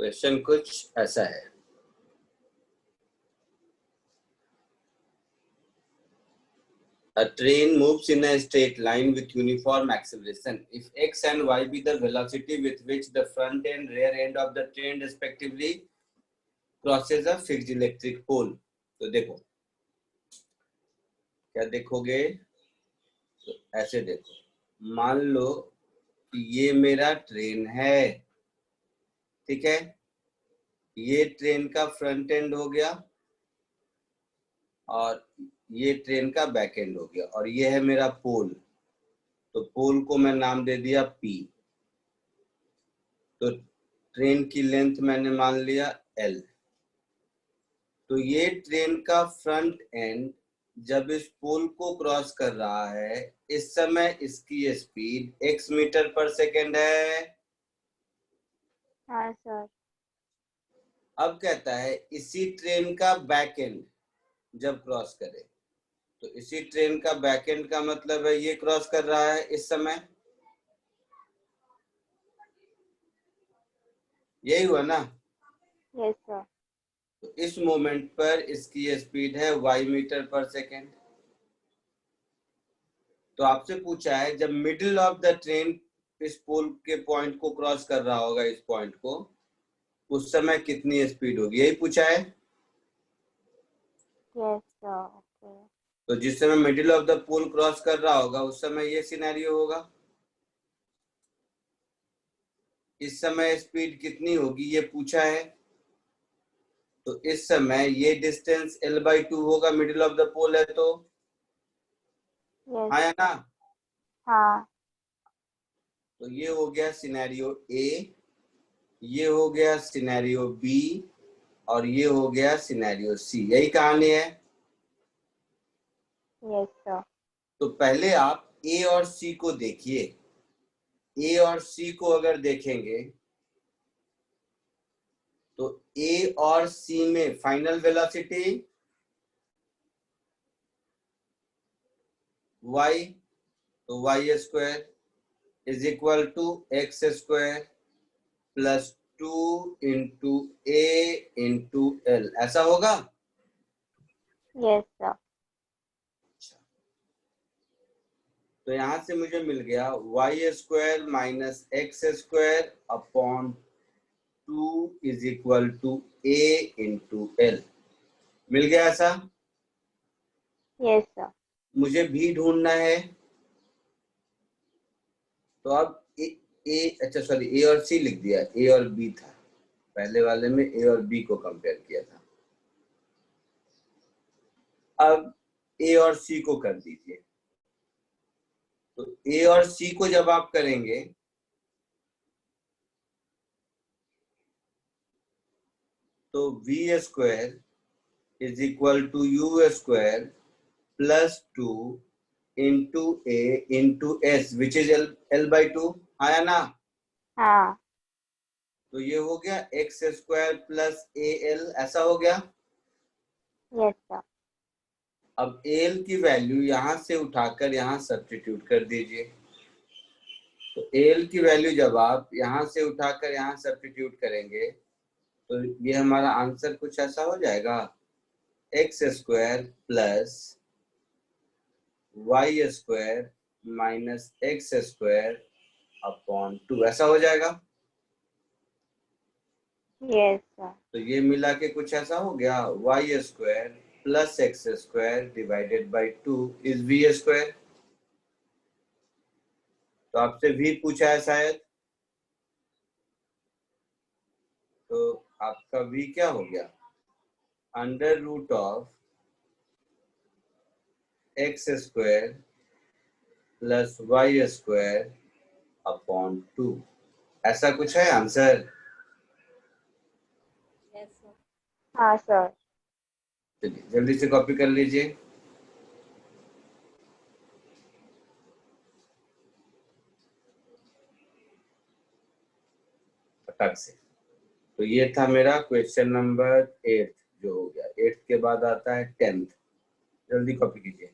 Question कुछ ऐसा है, a train moves in a straight line with uniform acceleration. If x and y be the velocity with which the front and rear end of the train respectively crosses a fixed electric pole. तो देखो क्या देखोगे, तो ऐसे देखो, मान लो कि ये मेरा ट्रेन है, ठीक है, ये ट्रेन का फ्रंट एंड हो गया और ये ट्रेन का बैक एंड हो गया, और ये है मेरा पोल। तो पोल को मैं नाम दे दिया P। तो ट्रेन की लेंथ मैंने मान लिया L। तो ये ट्रेन का फ्रंट एंड जब इस पोल को क्रॉस कर रहा है, इस समय इसकी speed x metre per second है। हाँ सर। अब कहता है इसी ट्रेन का बैक एंड जब क्रॉस करे, तो इसी ट्रेन का बैक एंड का मतलब है ये क्रॉस कर रहा है इस समय, यही हुआ ना। Yes sir. तो इस मोमेंट पर इसकी स्पीड है y मीटर पर सेकेंड। तो आपसे पूछा है जब मिडिल ऑफ द ट्रेन इस पोल के पॉइंट को क्रॉस कर रहा होगा, इस पॉइंट को, उस समय कितनी स्पीड होगी, यही पूछा है। Yes sir. ओके। तो जिस समय middle of the pole cross कर रहा होगा उस समय ये सिनेरियो होगा। इस समय स्पीड कितनी होगी ये पूछा है। तो इस समय ये डिस्टेंस L/2 होगा, मिडिल ऑफ द पोल है तो। यस। हाँ या ना। हाँ। तो ये हो गया सिनेरियो A, ये हो गया सिनेरियो B, और ये हो गया सिनेरियो C। यही कहानी है। Yes sir. तो पहले आप A और C को देखिए। A और C को अगर देखेंगे तो A और C में फाइनल वेलोसिटी y, तो y square is equal to x square plus 2 into A into L, ऐसा होगा। Yes sir. तो यहां से मुझे मिल गया y square minus x square upon 2 is equal to A into L। मिल गया ऐसा। Yes sir. मुझे भी ढूंढना है। तो अब अच्छा सॉरी, A और C लिख दिया, A और B था, पहले वाले में A और B को कंपेयर किया था। अब A और C को कर दीजिए। तो A और C को जब आप करेंगे तो V square is equal to U square plus 2 into A into S which is L/2। हाँ या ना। हाँ। तो ये हो गया एक्स स्क्वायर प्लस AL, ऐसा हो गया। Yes sir. अब AL की वैल्यू यहां से उठाकर यहां सब्स्टिट्यूट कर दीजिए। तो AL की वैल्यू जब आप यहां से उठाकर यहां सब्स्टिट्यूट करेंगे तो ये हमारा आंसर कुछ ऐसा हो जाएगा, x square plus y square minus x square upon 2, ऐसा हो जाएगा। Yes sir. तो ये मिला के कुछ ऐसा हो गया, y square plus x square divided by 2 is v square. तो आपसे भी पूछा है शायद, तो आपका v क्या हो गया, under root of x square plus y square upon 2, ऐसा कुछ है आंसर। हाँ सर। चलिए जल्दी से कॉपी कर लीजिए फटाक से। तो ये था मेरा क्वेश्चन नंबर 8 जो हो गया। 8 के बाद आता है 10th, जल्दी कॉपी कीजिए।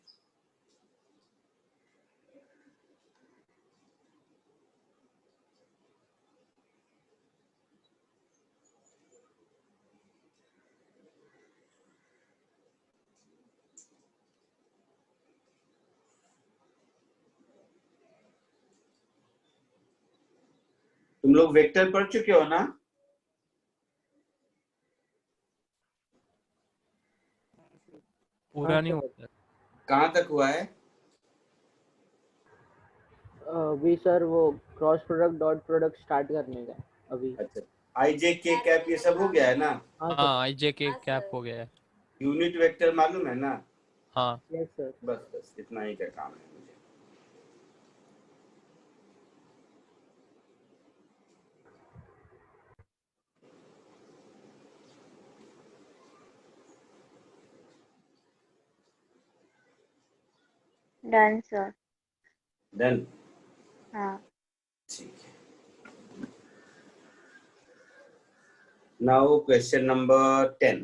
तुम लोग वेक्टर पढ़ चुके हो ना? पूरा नहीं होता। कहाँ तक हुआ है? अभी सर वो cross product dot product start करने का अभी। अच्छा, आई जे के कैप ये सब हो गया है ना? हाँ हाँ, आई जे के कैप हो गया है। यूनिट वेक्टर मालूम है ना? हाँ, यस सर। बस बस इतना ही का काम है मुझे। Done sir. डन। हाँ। ठीक है। Now question number 10।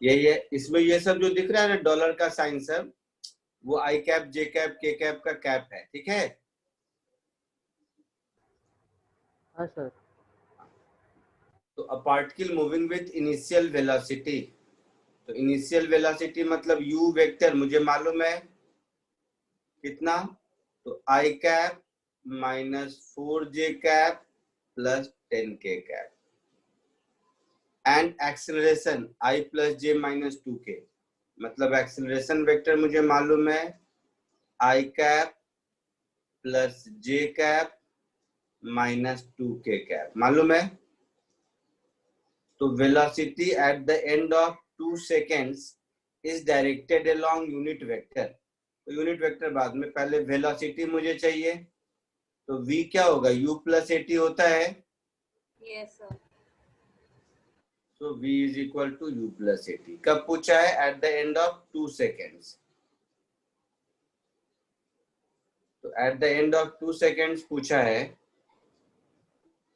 ये इसमें ये सब जो दिख रहा है ना डॉलर का साइन सब, वो i cap j cap k cap का कैप है, ठीक है? हाँ सर। तो a particle moving with initial velocity, तो इनिशियल वेलोसिटी मतलब यू वेक्टर मुझे मालूम है कितना, तो i cap minus 4j cap plus 10k cap, and acceleration i plus j minus 2k, मतलब एक्सेलरेशन वेक्टर मुझे मालूम है i cap plus j cap minus 2k cap, मालूम है? तो velocity at the end of 2 seconds is directed along unit vector. तो unit vector बाद में, पहले वेलोसिटी मुझे चाहिए, तो v क्या होगा, u प्लस at होता है। Yes sir. तो v is equal to u plus at। कब पूछा है? At the end of 2 seconds. तो at the end of 2 seconds पूछा है,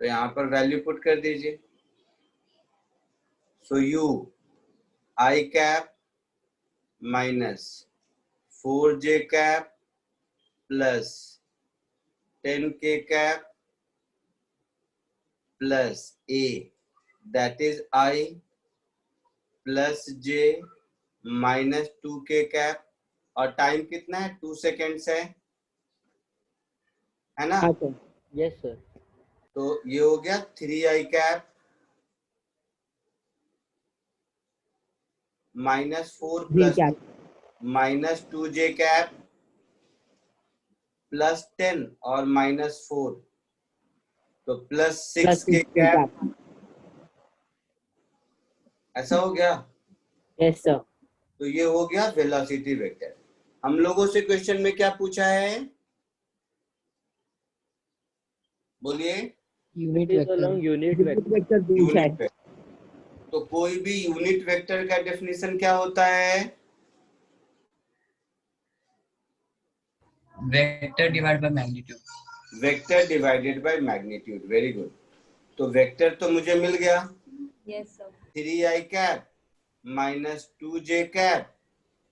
तो यहाँ पर वैल्यू पुट कर दीजिए। So u i cap minus 4j cap plus 10k cap plus a, that is I plus j minus 2k cap, और time कितना है? 2 सेकेंड्स है ना? हाँ सर। Yes sir. तो ये हो गया 3i cap minus 4 plus minus 2j cap plus 10 और माइनस 4, तो प्लस 6k कैप, ऐसा हो गया। Yes sir. तो ये हो गया वेलोसिटी वेक्टर। हम लोगों से क्वेश्चन में क्या पूछा है, बोलिए? Unit vector. यूनिट वेक्टर पूछा है। Unit vector. तो कोई भी यूनिट वेक्टर का डेफिनेशन क्या होता है? Vector divide by magnitude. Vector divided by magnitude. Very good. तो वेक्टर तो मुझे मिल गया। Yes sir. 3i cap minus 2j cap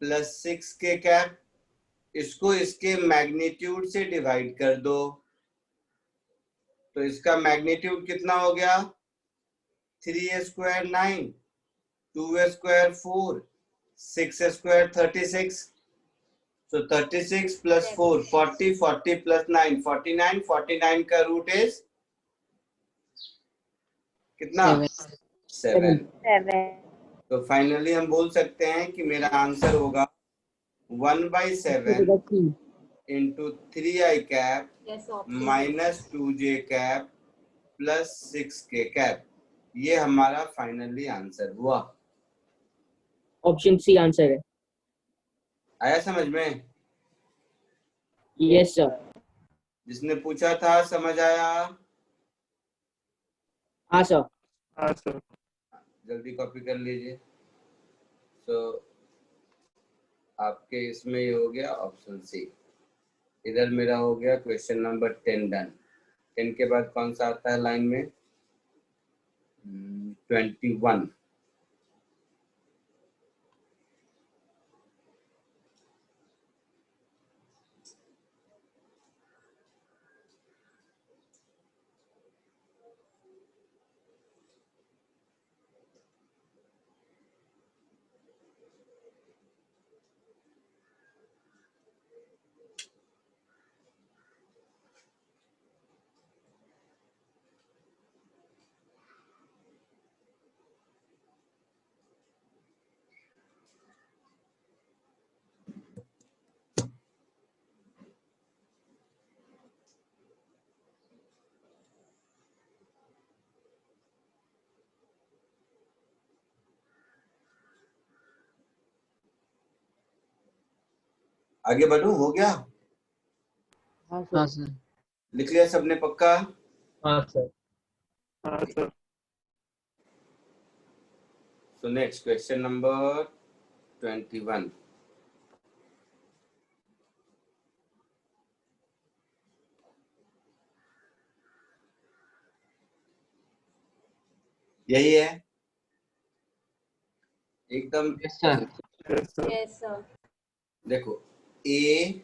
plus 6k cap, इसको इसके मैग्नीट्यूड से डिवाइड कर दो, तो इसका मैग्नीट्यूड कितना हो गया? 3a square 9, 2a square 4, 6a square 36। So 36 plus 4, 40, 40 plus 9, 49, 49 का रूट इज कितना? 7। 7। तो फाइनली हम बोल सकते हैं कि मेरा आंसर होगा 1/7 into 3i cap yes minus 2j cap plus 6k cap. ये हमारा फाइनली आंसर हुआ। ऑप्शन सी आंसर है। आया समझ में? Yes sir. जिसने पूछा था समझ आया? हाँ सर। हाँ सर। जल्दी कॉपी कर लीजिए। तो आपके इसमें ये हो गया ऑप्शन सी। इधर मेरा हो गया क्वेश्चन नंबर 10 डन। 10 के बाद कौन सा आता है लाइन में? 21। आगे बढ़ू, हो गया? हाँ हाँ सर। सर। लिख लिया सबने पक्का? हाँ सर। हाँ sir. So next question number 21. यही है एकदम। Yes sir. Yes sir. Yes, sir. देखो ए,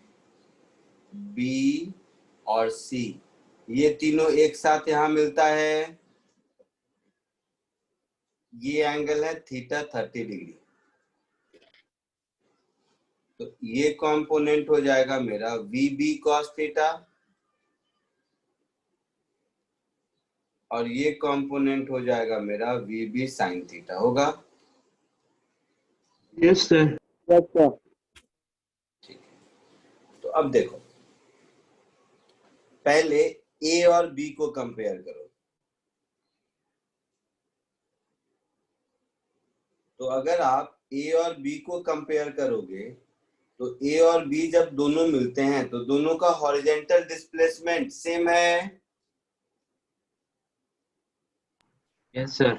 बी और सी, ये तीनों एक साथ यहां मिलता है। ये एंगल है थीटा 30 डिग्री। तो ये कंपोनेंट हो जाएगा मेरा वी बी कॉस थीटा, और ये कंपोनेंट हो जाएगा मेरा वी बी साइन थीटा। होगा? Yes sir. Yes sir. ठीक है। तो अब देखो, पहले ए और बी को कंपेयर करो। तो अगर आप ए और बी को कंपेयर करोगे तो ए और बी जब दोनों मिलते हैं तो दोनों का हॉरिजॉन्टल डिस्प्लेसमेंट सेम है। Yes sir.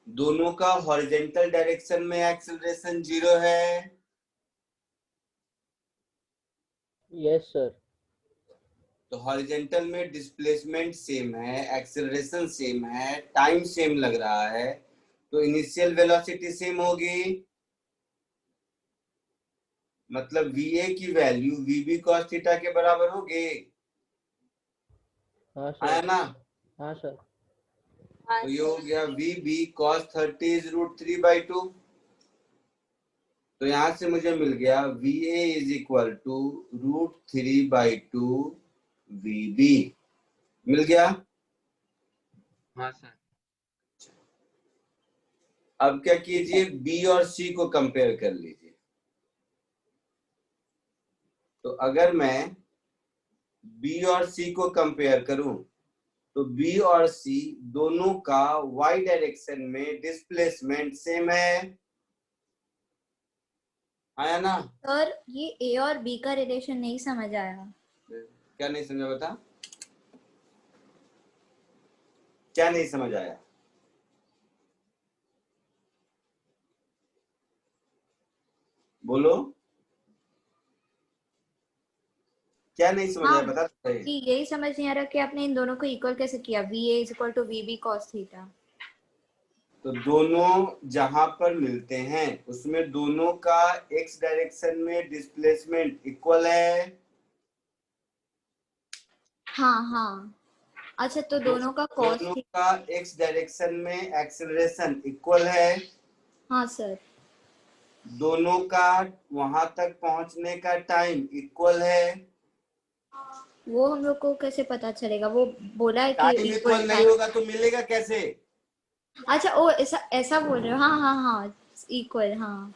दोनों का हॉरिजॉन्टल डायरेक्शन में एक्सेलरेशन 0 है। Yes sir. तो हॉरिजॉन्टल में डिस्प्लेसमेंट सेम है, एक्सेलरेशन सेम है, टाइम सेम लग रहा है, तो इनिशियल वेलोसिटी सेम होगी। मतलब वीए की वैल्यू वीबी cos थीटा के बराबर होगी। हाँ आया सर। ना? हाँ सर। हाँ, तो ये हो sir. गया वीबी cos 30 इज √3/2। तो यहां से मुझे मिल गया VA is equal to √3/2 VB। मिल गया? हाँ सर। अब क्या कीजिए, B और C को कंपेयर कर लीजिए। तो अगर मैं B और C को कंपेयर करूं तो B और C दोनों का y डायरेक्शन में डिस्प्लेसमेंट सेम है। आया ना? सर ये ए और बी का रिलेशन नहीं समझ आया। क्या नहीं समझा? बता, क्या नहीं समझ आया? बोलो, क्या नहीं समझ आया? हाँ बता तो सही। जी, यही समझ नहीं आ रहा कि आपने इन दोनों को इक्वल कैसे किया। V A is equal to V B cos theta. तो दोनों जहां पर मिलते हैं उसमें दोनों का x डायरेक्शन में डिस्प्लेसमेंट इक्वल है। हाँ हाँ। अच्छा, तो दोनों का कॉस दोनों थीटा। का x डायरेक्शन में एक्सेलरेशन इक्वल है। हाँ सर। दोनों का वहां तक पहुंचने का टाइम इक्वल है। वो हम लोग को कैसे पता चलेगा? वो बोला है कि टाइम इक्वल इक्वल नहीं होगा तो मिलेगा कैसे? अच्छा, ओ ऐसा ऐसा बोल रहे हो। हाँ हाँ हाँ, इक्वल। हाँ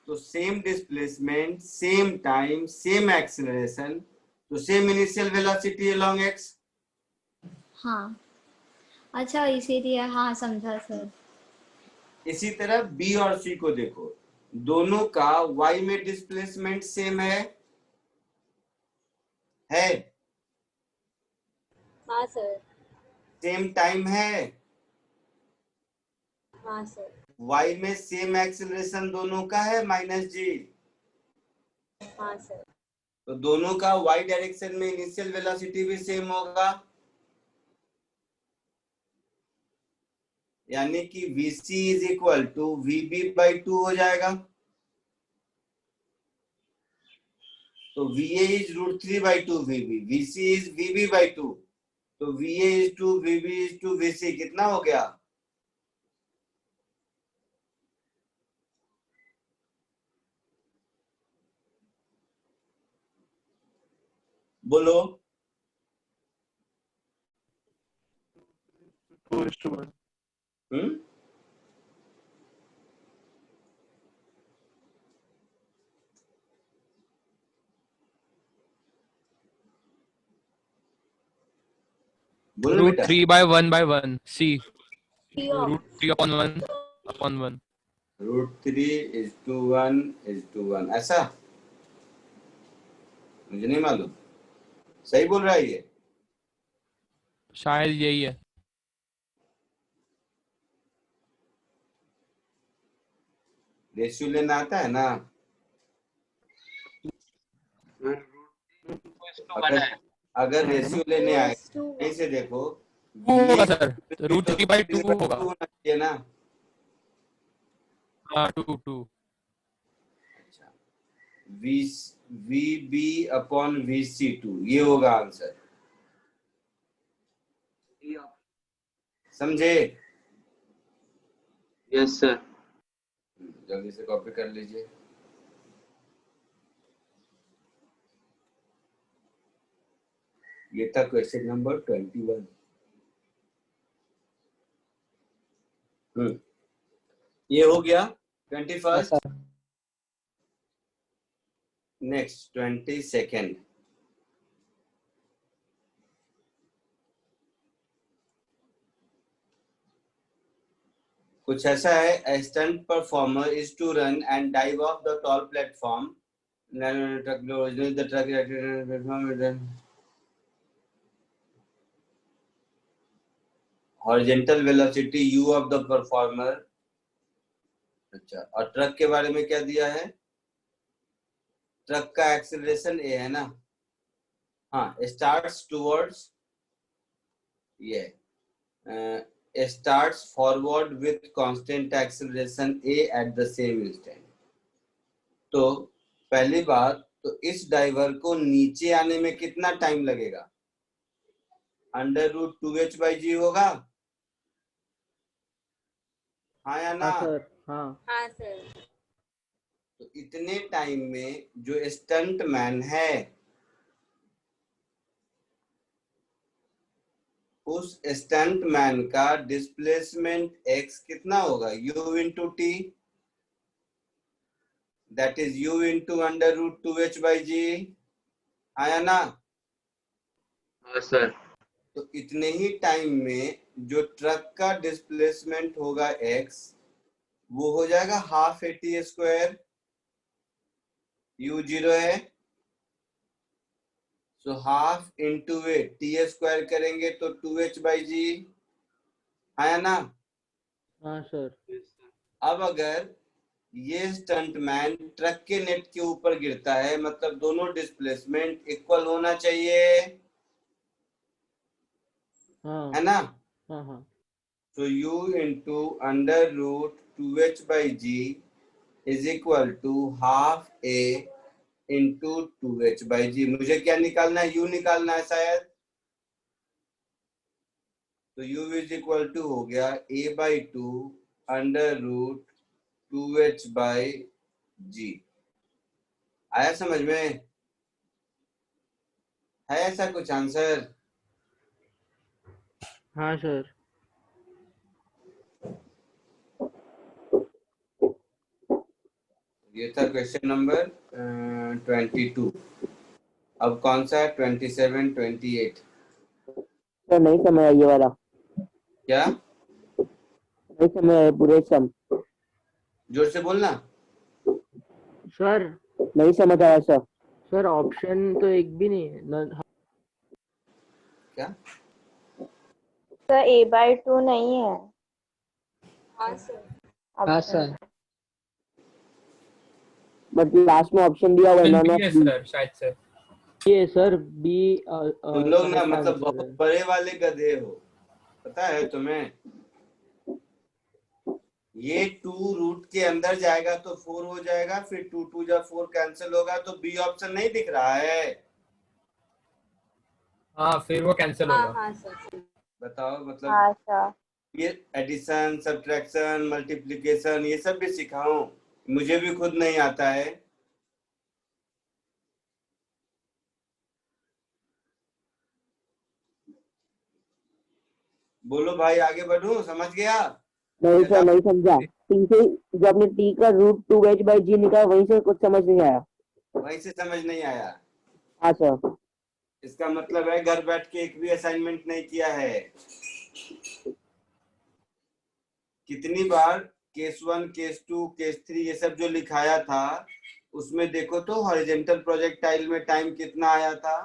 तो same displacement, same time, same acceleration, तो same initial velocity along x। हाँ। अच्छा, इसीलिए हाँ, समझा सर। इसी तरह B और C को देखो, दोनों का y में डिस्प्लेसमेंट सेम है। हाँ, sir. सेम टाइम है। हाँ, sir. y में सेम एक्सेलरेशन दोनों का है -g। हाँ, sir. तो दोनों का y डायरेक्शन में इनिशियल वेलोसिटी भी सेम होगा। यानी कि vc is equal to vb/2 हो जाएगा। तो va is √3/2 vb, vc is vb/2। तो va is to vb is to vc कितना हो गया? बोलो। 2:1. हम्म, बोलो बेटा। √3/1/1. C. P of. √3/1/1. √3 is to 1 is to 1 ऐसा। मुझे नहीं मालूम, सही बोल रहा है ये? शायद यही है। रेशियो लेना आता है ना? अगर अगर रेशियो लेने आए यहीं से देखो, टू होगा सर, रूट 3/2 होगा। होना चाहिए ना। हाँ 2 अच्छा, वी बी अपॉन VC2 ये होगा आंसर, समझे? Yes sir. जल्दी से कॉपी कर लीजिए। ये था क्वेश्चन नंबर 21। ये हो गया 21। Next 22nd। कुछ ऐसा है, a stunt performer is to run and dive off the tall platform. The truck platform horizontal velocity u of the performer। अच्छा, और ट्रक के बारे में क्या दिया है? ट्रक का एक्सेलरेशन a है ना? हाँ, starts towards ये starts forward with constant acceleration a at the same instant। तो पहली बात तो इस डाइवर को नीचे आने में कितना टाइम लगेगा? √2h/g होगा, हाँ या ना? हाँ सर, हाँ। हाँ सर। तो इतने टाइम में जो स्टंट मैन है उस स्टंट मैन का डिस्प्लेसमेंट x कितना होगा? u into t, that is u into √2h/g, आया ना? हाँ सर। तो इतने ही टाइम में जो ट्रक का डिस्प्लेसमेंट होगा x वो हो जाएगा हाफ AT²। u0 है, सो हाफ इंटू ए t² करेंगे तो 2h/g, आया ना? हाँ सर। अब अगर ये स्टंटमैन ट्रक के नेट के ऊपर गिरता है मतलब दोनों डिस्प्लेसमेंट इक्वल होना चाहिए, हाँ है ना? हाँ हाँ। तो u into √2h/g is equal to half a into 2h/g। मुझे क्या निकालना है? u निकालना है शायद। तो u इज इक्वल टू हो गया a/2 √2h/g। आया समझ में? है ऐसा कुछ आंसर? हाँ सर। ये था क्वेश्चन नंबर 22। अब कौन सा है? 27, 28। सर नहीं समझ आया ये वाला, क्या? नहीं समझ आया पूरे सम। जोर से बोलना। सर नहीं समझ आया सर। सर ऑप्शन तो एक भी नहीं है क्या? सर a/2 नहीं है। हाँ सर। हाँ सर। बट लास्ट में ऑप्शन दिया हुआ है नॉन ऑफ सर शायद से। ये सर बी। तुम लोग ना मतलब बहुत बड़े वाले गधे हो, पता है तुम्हें? ये 2 रूट के अंदर जाएगा तो 4 हो जाएगा, फिर 2 2 जा 4 कैंसिल होगा, तो बी ऑप्शन नहीं दिख रहा है। हाँ फिर वो कैंसिल हाँ होगा। हाँ सर। बताओ मतलब हाँ सर। ये एडिशन, सब्ट्रैक्शन, मल्टीप्लिकेशन ये सब भी सिखाऊं? मुझे भी खुद नहीं आता है। बोलो भाई, आगे बढ़ूं? समझ गया? नहीं सर नहीं समझा। टी से जब आपने टी का √2h/g निकाला वहीं से कुछ समझ नहीं आया। वहीं से समझ नहीं आया? हाँ सर। इसका मतलब है घर बैठ के एक भी असाइनमेंट नहीं किया है। कितनी बार केस 1, केस 2, केस 3 ये सब जो लिखाया था उसमें देखो तो हॉरिजेंटल प्रोजेक्टाइल में टाइम कितना आया था।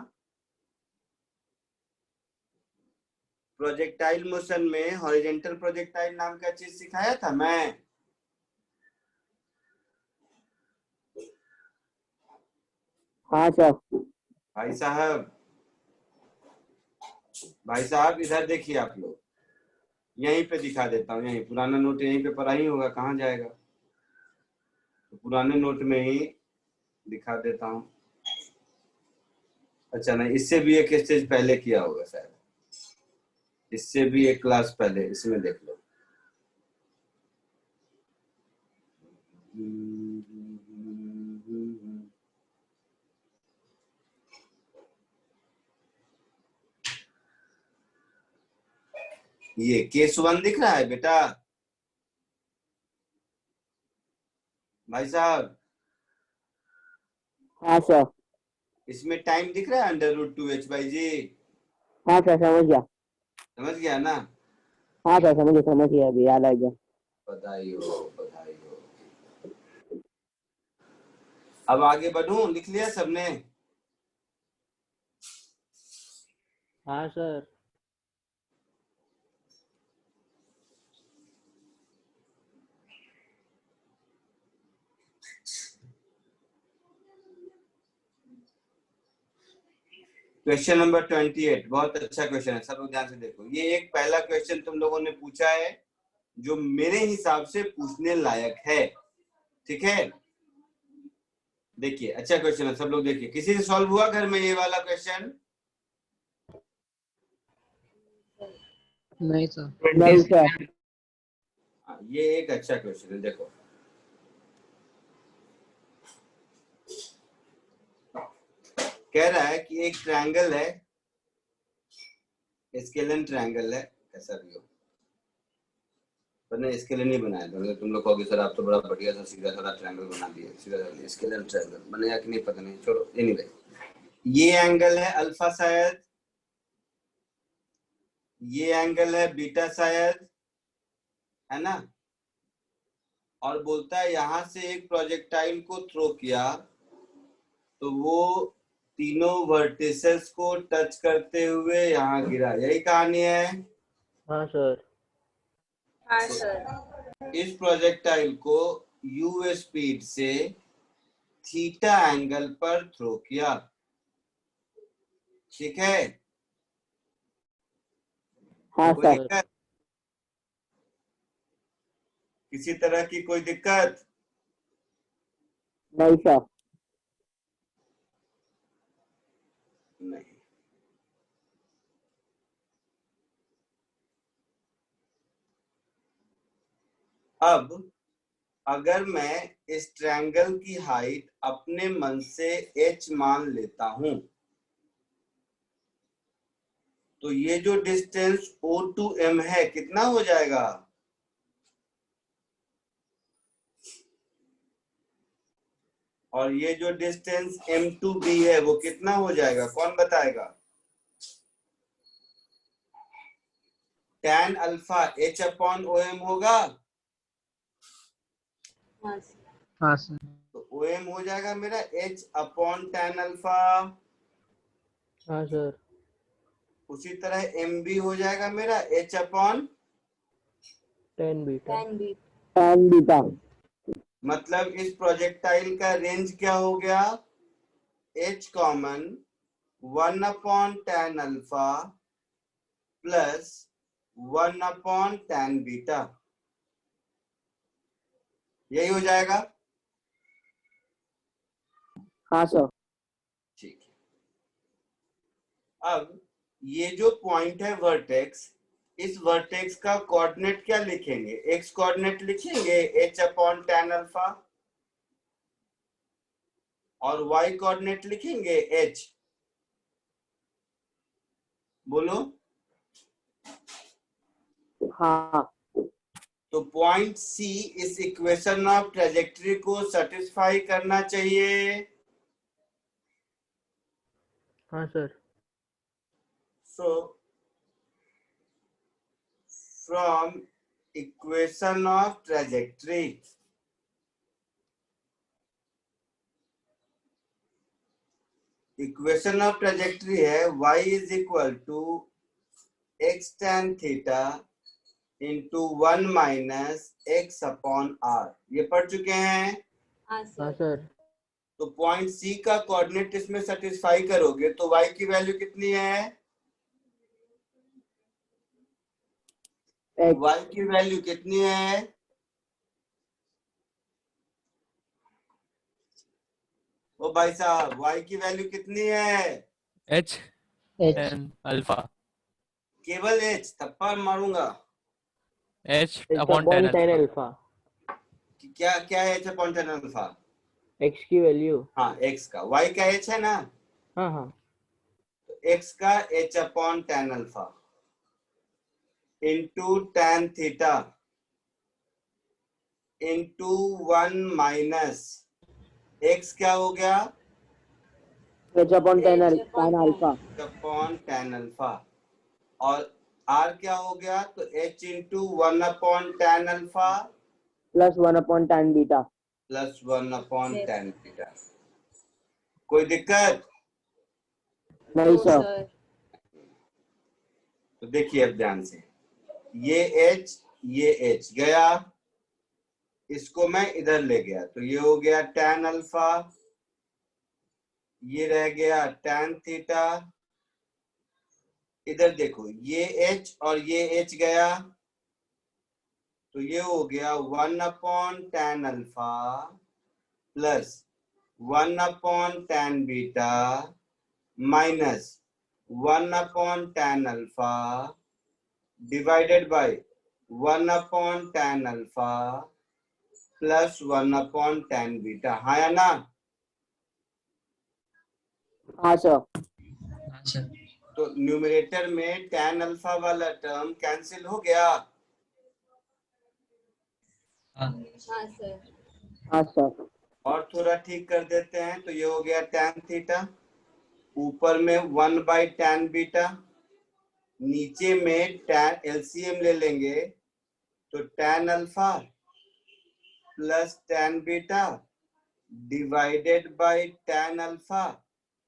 प्रोजेक्टाइल मोशन में हॉरिजेंटल प्रोजेक्टाइल नाम का चीज सिखाया था मैं। हाँ सर। भाई साहब, भाई साहब इधर देखिए आप लोग, यहीं पे दिखा देता हूँ, यहीं पुराना नोट यहीं पे पढ़ा ही होगा, कहाँ जाएगा। तो पुराने नोट में ही दिखा देता हूँ। अच्छा नहीं, इससे भी एक स्टेज पहले किया होगा शायद, इससे भी एक क्लास पहले, इसमें देख लो। ये केस 1 दिख रहा है बेटा भाई साहब, हाँ सर। इसमें टाइम दिख रहा है √2h/g। हाँ सर समझ गया। समझ गया ना। हाँ सर समझ गया, अभी याद आ गया। बधाई हो, बधाई हो। अब आगे बढ़ूं, लिख लिया सबने। हाँ सर। क्वेश्चन नंबर 28 बहुत अच्छा क्वेश्चन है, सब लोग ध्यान से देखो। ये एक पहला क्वेश्चन तुम लोगों ने पूछा है जो मेरे हिसाब से पूछने लायक है, ठीक है। देखिए अच्छा क्वेश्चन है, सब लोग देखिए। किसी से सॉल्व हुआ घर में ये वाला क्वेश्चन? नहीं सर। नहीं सर। ये एक अच्छा क्वेश्चन है, देखो। कह रहा है कि एक ट्रायंगल है, स्केलन ट्रायंगल है, कैसा भी हो, पर स्केलन नहीं बनाया था। तुम लोग कहोगे सर आप तो बड़ा बढ़िया सा सीधा साधा ट्रायंगल बना दिए, सीधा साधा स्केलन ट्रायंगल बनेगा कि नहीं पता नहीं, छोड़ो। एनीवे, ये एंगल है अल्फा शायद, ये एंगल है बीटा शायद, है ना। और बोलता है यहां से एक प्रोजेक्टाइल को थ्रो किया तो वो तीनों वर्टिसेस को टच करते हुए यहाँ गिरा। यही कहानी है। हाँ सर। हाँ सर। इस प्रोजेक्टाइल को u स्पीड से थीटा एंगल पर थ्रो किया, ठीक है। हाँ कोई सर। दिक्कत? किसी तरह की कोई दिक्कत? नहीं सर। नहीं। अब अगर मैं इस ट्रायंगल की हाइट अपने मन से h मान लेता हूं तो ये जो डिस्टेंस O to M है कितना हो जाएगा? और ये जो डिस्टेंस M to B है वो कितना हो जाएगा, कौन बताएगा? tan अल्फा H/OM होगा। हाँ सर। हाँ सर। तो OM हो जाएगा मेरा H/tan अल्फा। हाँ सर। उसी तरह MB हो जाएगा मेरा H/, tan beta. Tan B. Tan beta. मतलब इस प्रोजेक्टाइल का रेंज क्या हो गया? H common 1/tan alpha plus 1/tan beta, यही हो जाएगा। हाँ सर। ठीक है। अब ये जो पॉइंट है वर्टेक्स, इस वर्टेक्स का कोऑर्डिनेट क्या लिखेंगे? एक्स कोऑर्डिनेट लिखेंगे H/tan अल्फा और y कोऑर्डिनेट लिखेंगे h। बोलो। हाँ। तो पॉइंट C इस इक्वेशन ऑफ ट्रेजेक्टरी को सेटिस्फाई करना चाहिए। हाँ sir. So from equation of trajectory, equation of trajectory है y is equal to x tan theta into 1 minus x upon r। ये पढ़ चुके हैं। हाँ हाँ सर। सर। तो पॉइंट C का कोऑर्डिनेट इसमें सेटिस्फाई करोगे तो y की वैल्यू कितनी है? y की वैल्यू कितनी है? ओ भाई साहब y की वैल्यू कितनी है? H H tan alpha. केवल h, थप्पड़ मारूंगा। H H upon upon tan tan alpha. alpha। क्या क्या है h upon tan alpha? X की वैल्यू। हाँ x का, y का h है ना, हाँ हाँ। तो x का h upon tan alpha into tan theta into 1 minus x क्या हो गया? H upon tan H upon tan. alpha upon tan alpha. और r क्या हो गया? तो h into 1 upon tan alpha plus 1 upon tan beta। Plus 1 upon Yes. tan beta. कोई दिक्कत? नहीं नो सर। सर। तो देखिए अब ध्यान से, ये h गया, इसको मैं इधर ले गया तो ये हो गया tan अल्फा, ये रह गया tan थीटा। इधर देखो ये h और ये h गया तो ये हो गया 1 upon tan alpha plus 1 upon tan beta minus 1 upon tan alpha divided by 1 upon tan alpha plus 1 upon tan beta. हाँ या ना? हाँ सर। हाँ सर। तो न्यूमरेटर में tan अल्फा वाला टर्म कैंसिल हो गया। हाँ हाँ सर। हाँ सर। और थोड़ा ठीक कर देते हैं तो ये हो गया tan थीटा, ऊपर में 1 बाई tan बीटा, नीचे में tan एलसीएम ले लेंगे तो tan alpha plus tan beta divided by tan alpha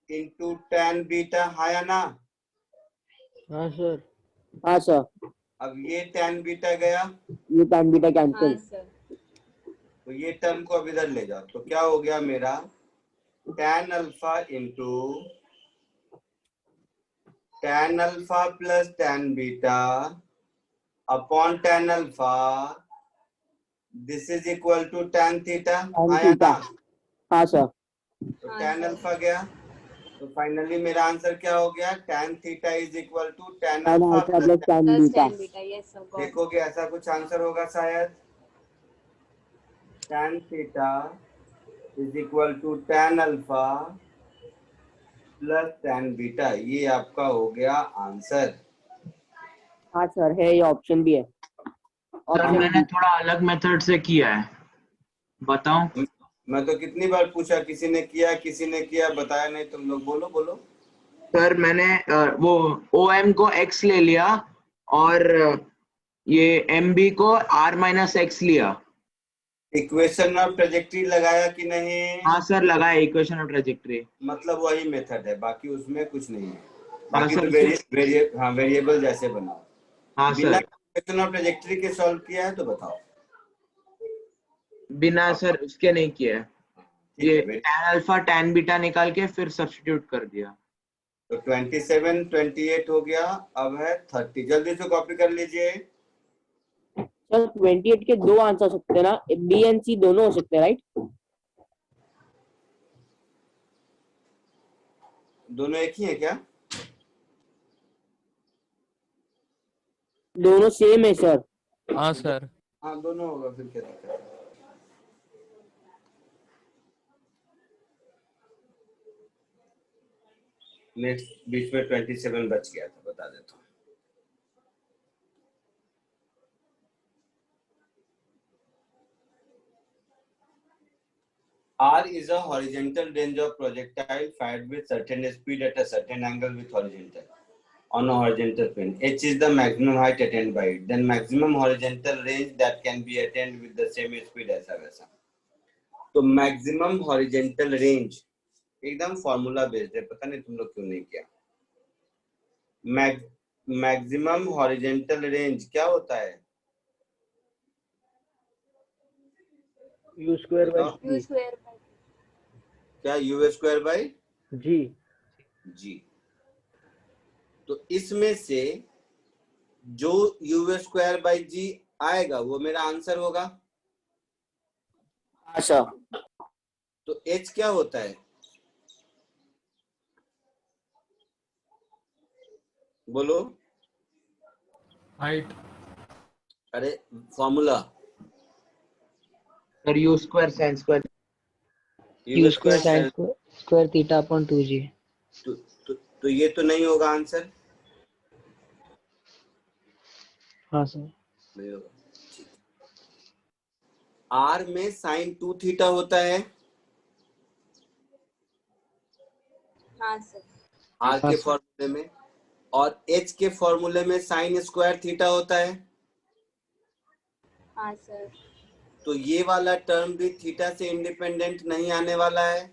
into tan beta. हाँ या ना? हाँ सर। हाँ सर। अब ये tan बीटा गया ये tan beta हाँ cancel। सर। तो ये टर्म को अब इधर ले जाओ तो क्या हो गया मेरा? tan alpha into tan alpha plus tan beta upon tan alpha, this is equal to tan theta. tan आया theta। ना? हाँ सर। तो हाँ tan सर। अल्फा गया तो फाइनली मेरा आंसर क्या हो गया? tan theta is equal to tan tan alpha alpha plus tan plus beta। tan beta. Yes sir. Got. देखोगे ऐसा कुछ आंसर होगा शायद। tan theta is equal to tan alpha plus tan beta, ये आपका हो गया आंसर। हाँ सर है, ये ऑप्शन भी है। सर ऑप्शन मैंने थोड़ा अलग मेथड से किया है, बताऊं? मैं तो कितनी बार पूछा, किसी ने किया बताया नहीं। तुम लोग बोलो बोलो। सर मैंने वो OM को x ले लिया और ये MB को R माइनस एक्स लिया। इक्वेशन ऑफ ट्रेजेक्ट्री लगाया कि नहीं? हाँ सर लगाया इक्वेशन ऑफ ट्रेजेक्ट्री। मतलब वही मेथड है, बाकी उसमें कुछ नहीं है। हाँ बाकी सर। तो वेरिएबल जैसे बनाओ। हाँ बिना सर। इक्वेशन ऑफ ट्रेजेक्ट्री के सॉल्व किया है तो बताओ। बिना सर उसके नहीं किया है। ठीक ये है, tan अल्फा tan बीटा निकाल के फिर सब्स्टिट्यूट कर दिया। तो 27 28 हो गया, अब है 30। जल्दी से कॉपी कर लीजिए। सर 28 के दो आंसर हो सकते हैं ना, बी एंड सी दोनों हो सकते हैं राइट? दोनों एक ही है क्या? दोनों सेम है सर। हाँ सर। हाँ दोनों होगा, फिर क्या दिक्कत है? नेक्स्ट बीच में 27 बच गया था, बता देता हूँ। R is a horizontal range of projectile fired with certain speed at a certain angle with horizontal on a horizontal plane. H is the maximum height attained by it. Then maximum horizontal range that can be attained with the same speed ऐसा वैसा। तो maximum horizontal range एकदम formula based है, पता नहीं तुम लोग क्यों नहीं किया। मैक्सिमम हॉरिजेंटल रेंज क्या होता है? U square by बताओ। U G. square by क्या? You square by G. जी। तो इसमें से जो यू स्क्वायर बाई जी आएगा वो मेरा आंसर होगा। हाँ सर। तो एच क्या होता है? बोलो। हाइट। अरे formula sir U square sin square. U square sin square theta upon 2G. तो ये तो नहीं होगा आंसर। हाँ सर। नहीं होगा। आर में साइन 2 थीटा होता है। हाँ सर। आर हाँ के सर। फॉर्मूले में, और एच के फॉर्मूले में साइन स्क्वायर थीटा होता है। हाँ सर। तो ये वाला टर्म भी थीटा से इंडिपेंडेंट नहीं आने वाला है,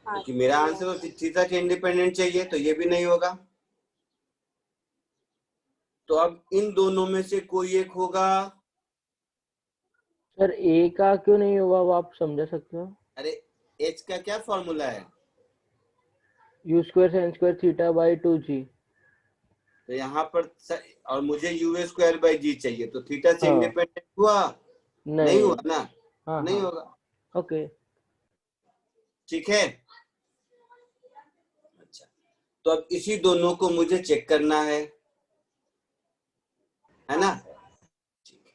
हाँ क्योंकि मेरा आंसर तो थीटा के इंडिपेंडेंट चाहिए, तो ये भी नहीं होगा। तो अब इन दोनों में से कोई एक होगा। सर A का क्यों नहीं होगा वो आप समझा सकते हो? अरे एच का क्या फॉर्मूला है? U square sin square theta by 2G. तो यहाँ पर और मुझे यू स्क्वायर बाई जी चाहिए, तो थीटा से हाँ। इंडिपेंडेंट हुआ? नहीं नहीं। हुआ ना। हाँ नहीं हाँ। होगा। ओके। ठीक है। अच्छा, तो अब इसी दोनों को मुझे चेक करना है ना। ठीक है।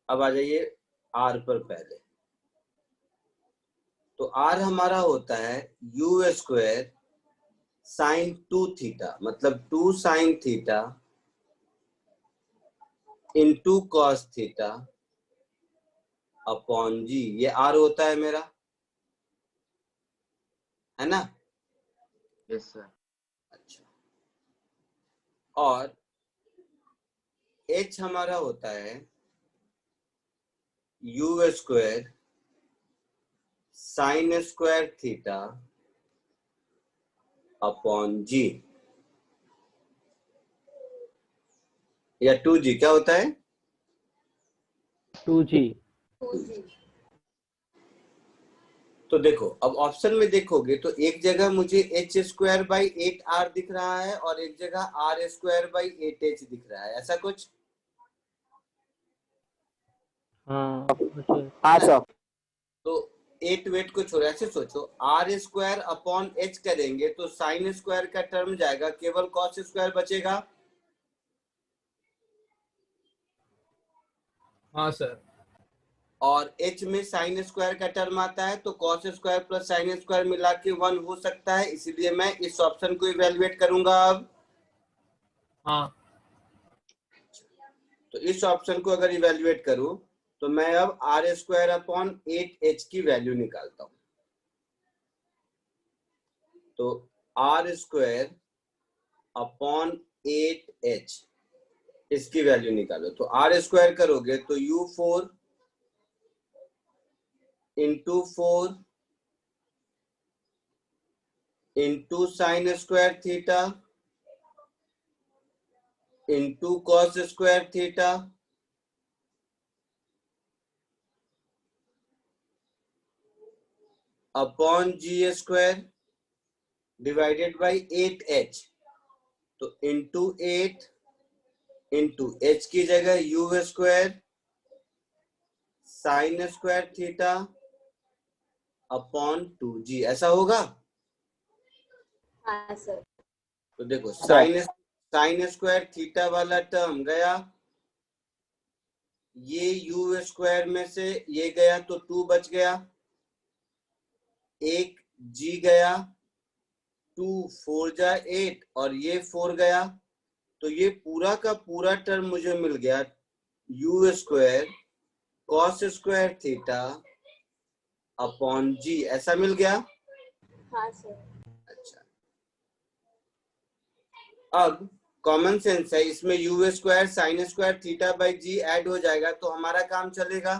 अब आ जाइए आर पर पहले। तो आर हमारा होता है यू स्क्वायर साइन 2 थीटा, मतलब 2 sine theta into cos theta upon g. ये आर होता है मेरा, है ना। Yes sir. अच्छा, और एच हमारा होता है u square sine square theta upon g, या 2g क्या होता है? 2G. 2G। तो देखो, अब ऑप्शन में देखोगे तो एक जगह मुझे एच स्क्वायर बाई 8r दिख रहा है और एक जगह आर स्क्वायर बाई 8h दिख रहा है, ऐसा कुछ। हाँ सर। हाँ सर। तो 8 वेट को छोड़, ऐसे सोचो, आर स्क्वायर अपॉन एच करेंगे तो साइन स्क्वायर का टर्म जाएगा, केवल कॉस स्क्वायर बचेगा। हाँ सर। और एच में साइन स्क्वायर का टर्म आता है, तो cos square plus sine square मिला के 1 हो सकता है, इसीलिए मैं इस ऑप्शन को इवेलुएट करूंगा अब। हाँ। तो इस ऑप्शन को अगर इवेलुएट करूं तो मैं अब आर स्क्वायर अपॉन 8h की वैल्यू निकालता हूं। तो आर स्क्वायर अपॉन 8h इसकी वैल्यू निकालो। तो आर स्क्वायर करोगे तो u4 into 4 into sine square theta into cos square theta upon g square divided by 8h। तो इंटू 8 इंटू h की जगह u square sine square theta upon 2g, ऐसा होगा। हाँ सर। तो देखो, साइन स्क्वायर थीटा वाला टर्म गया, ये यू स्क्वायर में से ये गया तो 2 बच गया, एक जी गया, 2 4 जा 8 और ये 4 गया, तो ये पूरा का पूरा टर्म मुझे मिल गया u square cos square theta upon g, ऐसा मिल गया। हाँ सर। अच्छा, अब कॉमन सेंस है, इसमें u square sine square theta by g add हो जाएगा तो हमारा काम चलेगा।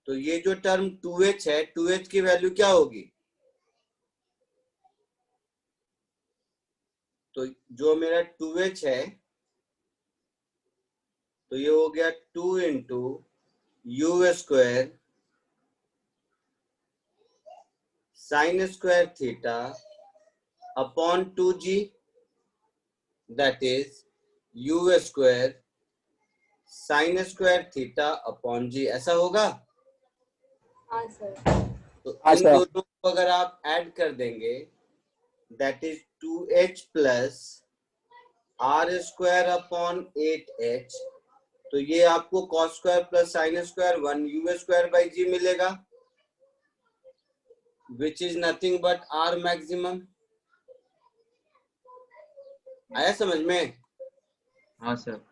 तो ये जो टर्म 2h है, 2h की वैल्यू क्या होगी? तो जो मेरा 2h है, तो ये हो गया 2 into u square sine square theta upon 2g, that is u square sine square theta upon g. ऐसा होगा? हाँ सर। तो हाँ इन सर। दोनों को अगर आप ऐड कर देंगे, that is 2h plus R square upon 8h, तो ये आपको cos square plus sine square 1 u square by g मिलेगा, which is nothing but R maximum. आया समझ में? हाँ sir.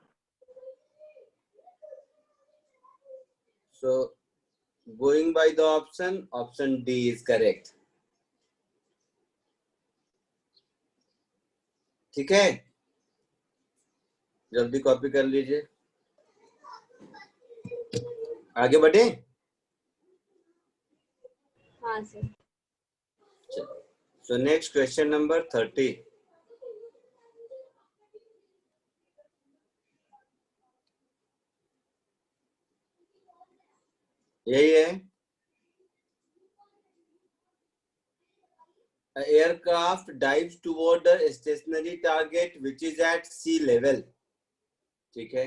So going by the option D is correct. ठीक है, जल्दी कॉपी कर लीजिए, आगे बढ़े। हाँ sir. So next question number 30. यही है, an aircraft dives toward a stationary target which is at sea level. ठीक है,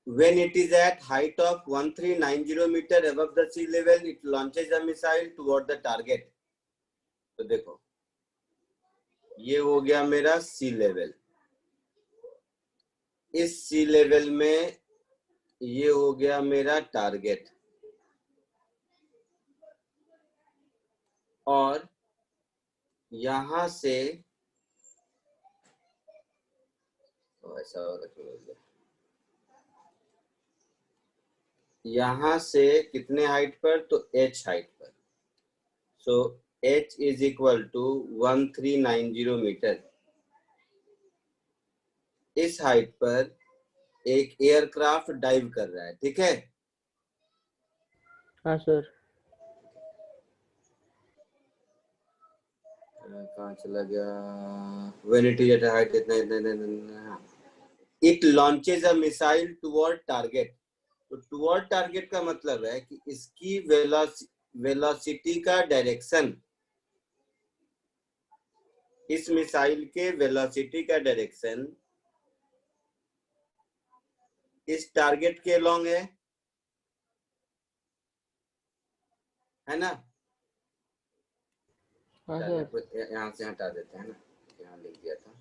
when it is at height of 1390 meter above the sea level, it launches a missile toward the target. तो देखो, ये हो गया मेरा सी लेवल, इस सी level में ये हो गया मेरा टारगेट, और यहां से ऐसा होगा, यहां से कितने हाइट पर? तो h हाइट पर। So h is equal to 1390 metre. इस हाइट पर एक एयरक्राफ्ट डाइव कर रहा है, ठीक है। हाँ सर। कहाँ चला गया? When it is at a height, इतना it launches a missile toward target. तो toward target का मतलब है कि इसकी वेलोसिटी का डायरेक्शन, इस मिसाइल के वेलोसिटी का डायरेक्शन इस टारगेट के अलोंग है ना? हाँ सर। यहाँ से हटा देते हैं ना, यहाँ लिख दिया था,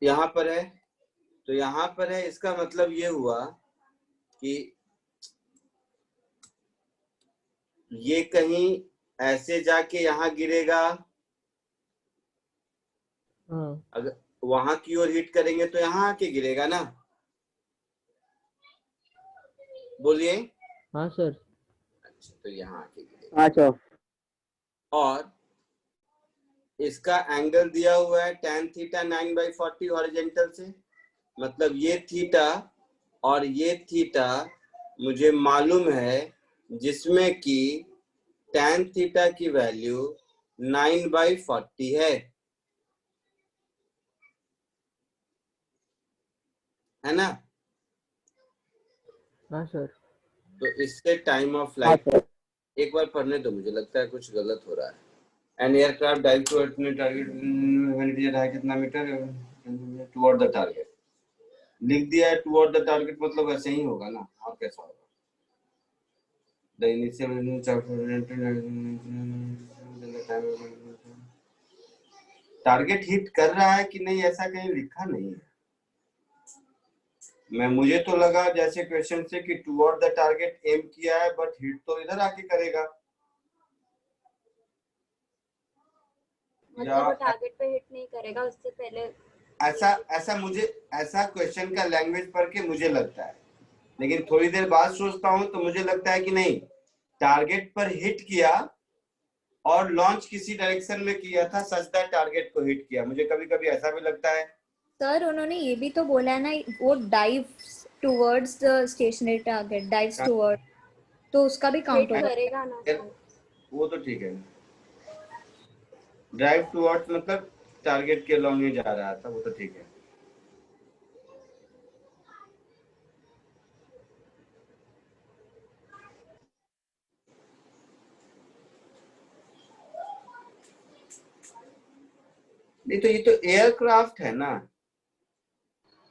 यहाँ पर है, तो यहाँ पर है। इसका मतलब ये हुआ कि ये कहीं ऐसे जाके यहाँ गिरेगा, हाँ। अगर वहां की ओर हिट करेंगे तो यहाँ आके गिरेगा ना, बोलिए। हाँ सर। अच्छा, तो यहाँ आके गिरेगा। हाँ सर। और इसका एंगल दिया हुआ है tan थीटा 9/40 हॉरिजॉन्टल से, मतलब ये थीटा और ये थीटा मुझे मालूम है, जिसमें कि tan थीटा की वैल्यू 9/40 है ना? हाँ सर। तो इससे टाइम ऑफ हाँ फ्लाइट, सर। एक बार पढ़ने तो मुझे लगता है कुछ गलत हो रहा है। An aircraft dive toward target कितना मीटर टुवर्ड द टारगेट, लिख दिया है टुवर्ड द टारगेट, मतलब ऐसे ही होगा ना, और कैसा होगा? द इनिशियल टारगेट हिट कर रहा है कि नहीं, ऐसा कहीं लिखा नहीं है। मुझे तो लगा जैसे क्वेश्चन से कि टुवर्ड द टारगेट एम किया है, बट हिट तो इधर आके करेगा, मतलब वो टारगेट पे हिट नहीं करेगा, उससे पहले। ऐसा मुझे, ऐसा क्वेश्चन का लैंग्वेज पढ़ के मुझे लगता है, लेकिन थोड़ी देर बाद सोचता हूं तो मुझे लगता है कि नहीं, टारगेट पर हिट किया और लॉन्च किसी डायरेक्शन में किया था, सच दैट टारगेट को हिट किया। मुझे कभी कभी ऐसा भी लगता है सर उन्होंने ये भी तो बोला है ना, वो dives towards the stationary target, dives toward, तो उसका भी काउंट हिट होगा। करेगा ना सर। वो तो ठीक है, ड्राइव टुवर्ड्स मतलब टारगेट के लॉन्ग ही जा रहा था, वो तो ठीक है। नहीं तो ये तो एयरक्राफ्ट है ना,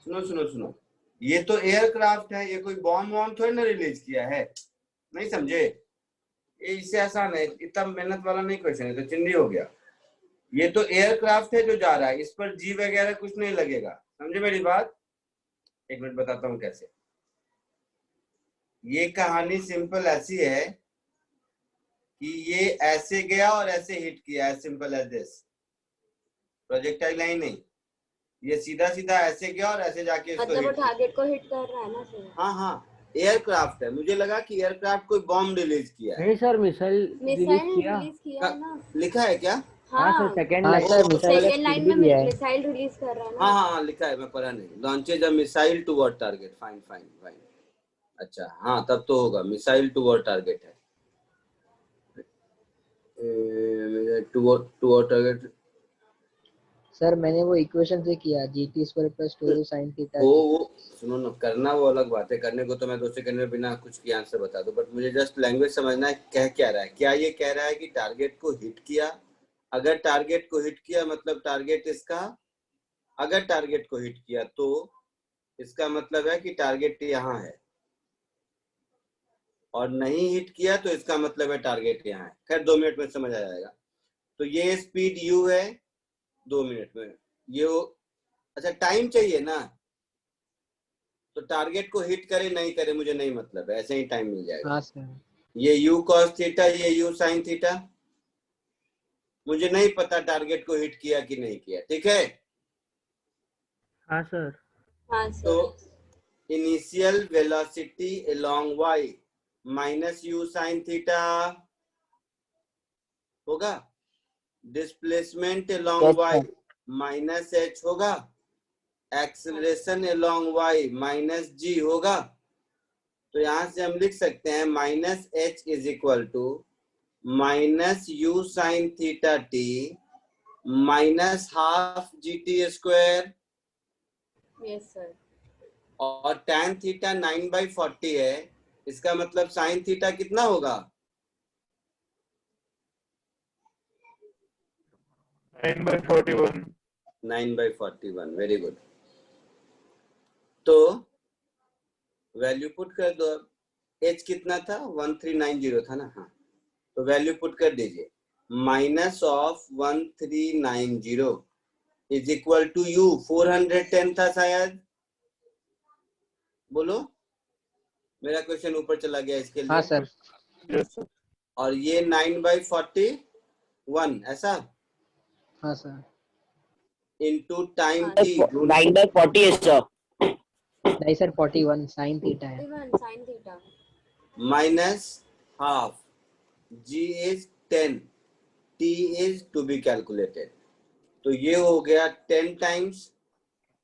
सुनो सुनो सुनो, ये तो एयरक्राफ्ट है, ये कोई बॉम्ब वॉम्ब थोड़ी ना रिलीज किया है, नहीं समझे? ये इससे आसान है, इतना मेहनत वाला नहीं क्वेश्चन है, तो चिंदी हो गया। ये तो एयरक्राफ्ट है जो जा रहा है, इस पर जी वगैरह कुछ नहीं लगेगा, समझे मेरी बात? एक मिनट बताता हूँ कैसे। ये कहानी सिंपल ऐसी है कि ये ऐसे गया और ऐसे हिट किया, as simple as this, projectile line नहीं, ये सीधा सीधा ऐसे गया और ऐसे जाके इसको मतलब वो हिट किया। टारगेट को हिट कर रहा है ना सर। हाँ हाँ, एयरक्राफ्ट है, मुझे लगा कि एयरक्राफ्ट कोई बॉम्ब रिलीज किया है। नहीं सर, मिसाइल रिलीज मिसाइल किया। रिलीज किया है ना। लिखा है क्या? हाँ सर, हाँ सेकंड हाँ लाइन। सर, मिसाइल का सेकेंड लाइन स्पीड में भी दिया है। मिसाइल रिलीज कर रहा है ना। हाँ हाँ हाँ, लिखा है, मैं पढ़ा नहीं। Launches a missile toward target, fine fine fine, अच्छा हाँ तब तो होगा, मिसाइल टुवर्ड टारगेट है, टुवर्ड टारगेट। सर मैंने वो इक्वेशन से किया, GT square plus 2 sin theta. वो सुनो ना, करना वो अलग बात है, करने को तो मैं 2 सेकंड में बिना कुछ किए आंसर बता दूं, बट मुझे जस्ट लैंग्वेज समझना है, कह क्या रहा है। क्या ये कह रहा है कि टारगेट को हिट किया? अगर टारगेट को हिट किया मतलब टारगेट इसका, अगर टारगेट को हिट किया तो इसका मतलब है कि टारगेट यहाँ है, और नहीं हिट किया तो इसका मतलब है टारगेट यहाँ है। खैर 2 मिनट में समझ आ जाएगा। तो ये स्पीड u है, 2 मिनट में ये अच्छा टाइम चाहिए ना, तो टारगेट को हिट करे नहीं करे मुझे नहीं मतलब है, ऐसे ही टाइम मिल जाएगा। हाँ सर। ये u cos थीटा, ये u sin थीटा, मुझे नहीं पता टारगेट को हिट किया कि नहीं किया, ठीक है? हाँ सर। हाँ तो sir. Initial velocity along y minus u sin theta होगा, displacement along Yes, y sir. Minus h होगा, acceleration along y minus g होगा। तो यहां से हम लिख सकते हैं minus h is equal to minus u sine theta t minus half g t square, yes sir. और tan थीटा 9/40 है, इसका मतलब साइन थीटा कितना होगा? 9/41। 9/41, वेरी गुड। तो वैल्यू पुट कर दो, h कितना था? 1390 था ना, हाँ तो वैल्यू पुट कर दीजिए, minus of 1390 is equal to u 410 था शायद, बोलो मेरा क्वेश्चन ऊपर चला गया इसके लिए। हाँ सर। Yes sir. और ये 9/41 ऐसा हाँ सर। इनटू टाइम हाँ, t 9/40 है सर। नहीं सर, 41 sin थीटा है। 41 sin theta. Minus half, g is 10, t is to be calculated, तो ये हो गया 10 टाइम्स,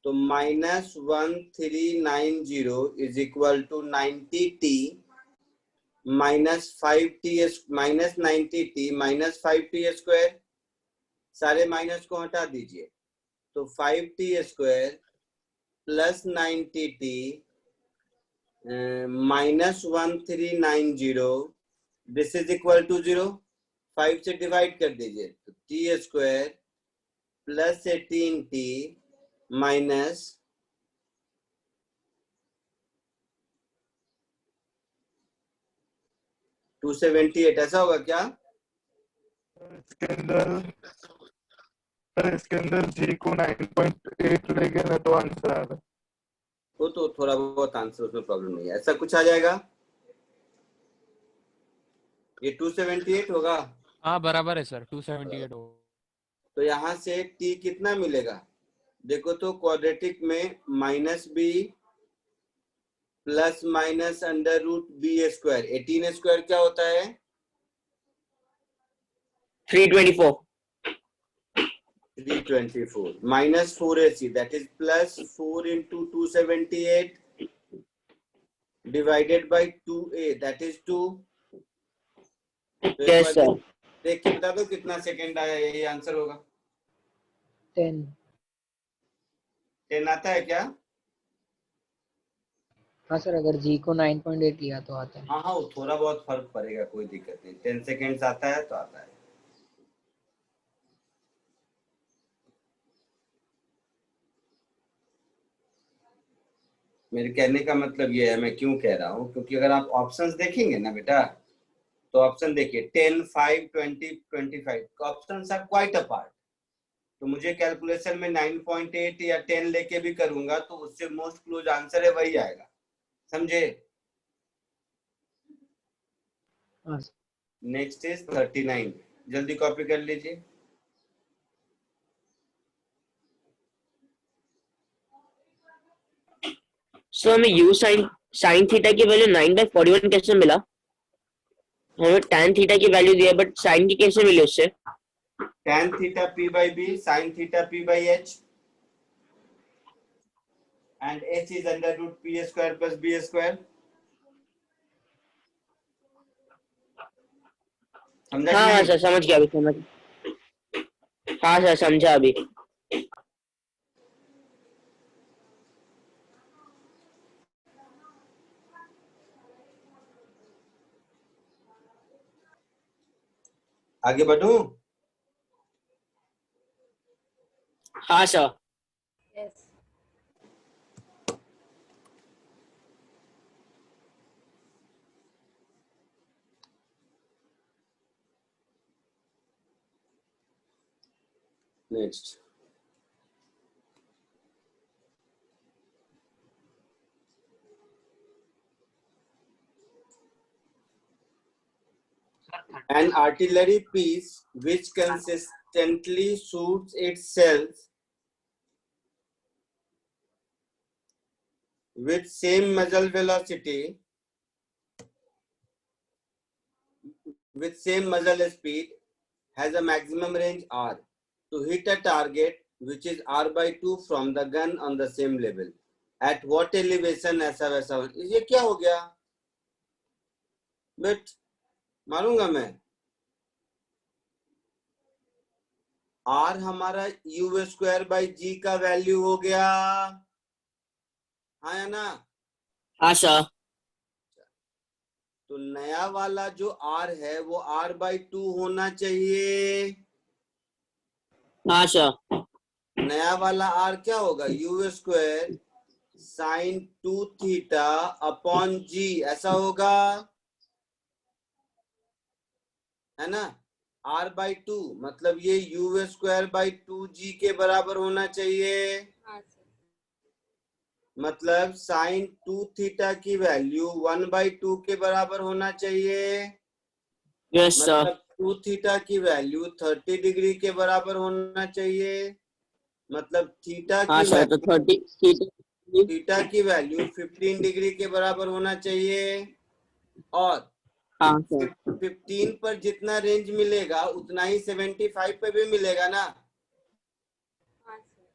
तो minus 1390 is equal to 90t minus 5t minus 90t minus 5t square, सारे माइनस को हटा दीजिए, तो 5t square plus 90t minus 1390, this is equal to 0, 5 से डिवाइड कर दीजिए, तो t square plus 18t minus 278, ऐसा होगा क्या? इसके अंदर जी को 9.8 लेंगे ना तो आंसर आ रहा। वो तो थोड़ा बहुत आंसर, उसमें प्रॉब्लम नहीं है, ऐसा कुछ आ जाएगा, ये 278 होगा। हाँ बराबर है सर, 278 हो। तो यहाँ से t कितना मिलेगा? देखो तो क्वाड्रेटिक में minus b plus minus under root b square, 18 square क्या होता है? 324। B24 minus 4AC, that is plus 4 into 278 divided by 2A, that is 2. तो एक Yes, बार sir. देख के बता दो कितना सेकंड आया, यही आंसर होगा। 10. 10 आता है क्या? हाँ सर, अगर जी को 9.8 लिया तो आता है। हाँ हाँ, वो थोड़ा बहुत फर्क पड़ेगा, कोई दिक्कत नहीं। 10 सेकेंड्स आता है तो आता है। मेरे कहने का मतलब ये है, मैं क्यों कह रहा हूँ, क्योंकि अगर आप ऑप्शंस देखेंगे ना बेटा, तो ऑप्शन देखिए 10, 5, 20, 25, ऑप्शंस आर क्वाइट अपार्ट। तो मुझे कैलकुलेशन में 9.8 या 10 लेके भी करूंगा तो उससे मोस्ट क्लोज आंसर है वही आएगा, समझे? हाँ सर। नेक्स्ट इज 39, जल्दी कॉपी कर लीजिए। सो हमें u साइन थीटा की वैल्यू 9/41 कैसे मिला? हमें tan थीटा की वैल्यू दिया, बट साइन की कैसे मिली उससे? tan theta p by b, sin theta p by h, and h is under root p square plus b square. समझा कि हाँ नहीं? सर, समझ गया अभी, समझ। हाँ सर, समझा अभी। आगे बढ़ूं? हाँ sir. Yes. Next, an artillery piece which consistently shoots itself with same muzzle velocity, with same muzzle speed, has a maximum range R to hit a target which is R by 2 from the gun on the same level. At what elevation? ऐसा वैसा। ये क्या हो गया but मारूंगा मैं। R हमारा u square by जी का वैल्यू हो गया, हाँ या ना? हाँ सर। तो नया वाला जो R है वो R बाई 2 होना चाहिए। हाँ सर। नया वाला R क्या होगा? u square sine 2 theta upon g, ऐसा होगा, है ना? R बाई 2 मतलब ये u स्क्वायर बाई 2g के बराबर होना चाहिए। हाँ सर। मतलब साइन 2 थीटा की वैल्यू 1/2 के बराबर होना चाहिए। Yes sir. मतलब 2 थीटा की वैल्यू 30 डिग्री के बराबर होना चाहिए। मतलब थीटा हाँ की सर, तो वैल्यू 30 थीटा की वैल्यू 15 डिग्री के बराबर होना चाहिए। और हाँ सर। 15 पर जितना रेंज मिलेगा उतना ही 75 पे भी मिलेगा ना, हाँ सर।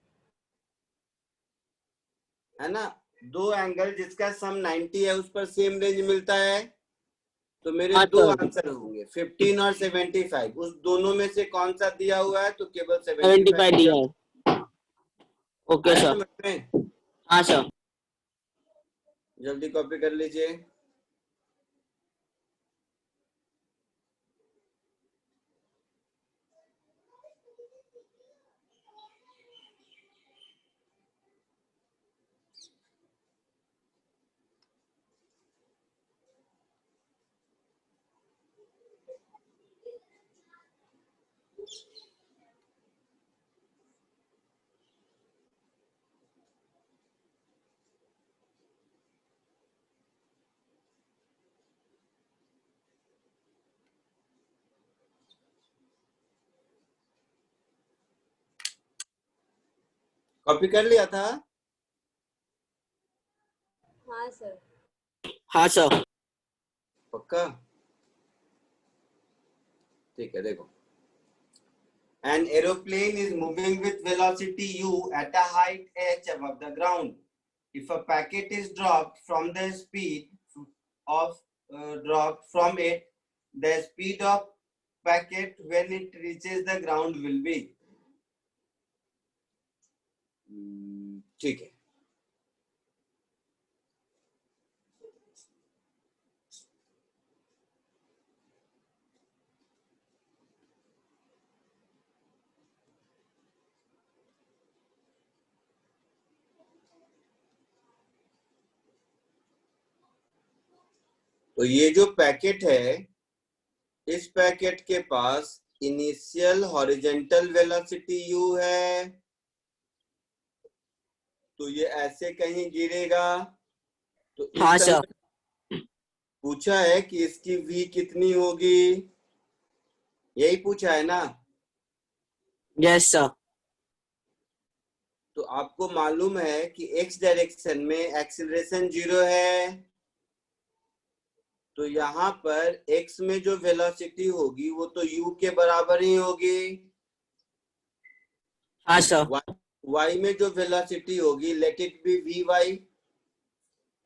है ना? दो एंगल जिसका सम 90 है उस पर सेम रेंज मिलता है। तो मेरे हाँ दो सर। आंसर होंगे 15 और 75। उस दोनों में से कौन सा दिया हुआ है? तो केवल 75 दिया है। ओके आया सर। समझ में? हाँ सर। जल्दी कॉपी कर लीजिए। कॉपी कर लिया था? हाँ सर। हाँ सर। पक्का? ठीक है, देखो, An aeroplane is moving with velocity u at a height h above the ground. If a packet is dropped from the speed of dropped from it, the speed of packet when it reaches the ground will be. ठीक है. तो ये जो packet है, इस packet के पास initial horizontal velocity u है, तो ये ऐसे कहीं गिरेगा. तो इस हाँ समय सर. पूछा है कि इसकी v कितनी होगी, यही पूछा है ना. Yes sir. तो आपको मालूम है कि x डायरेक्शन में एक्सीलरेशन 0 है, तो यहाँ पर x में जो वेलोसिटी होगी वो तो u के बराबर ही होगी. हाँ सर. y में जो वेलोसिटी होगी, लेट इट बी vy.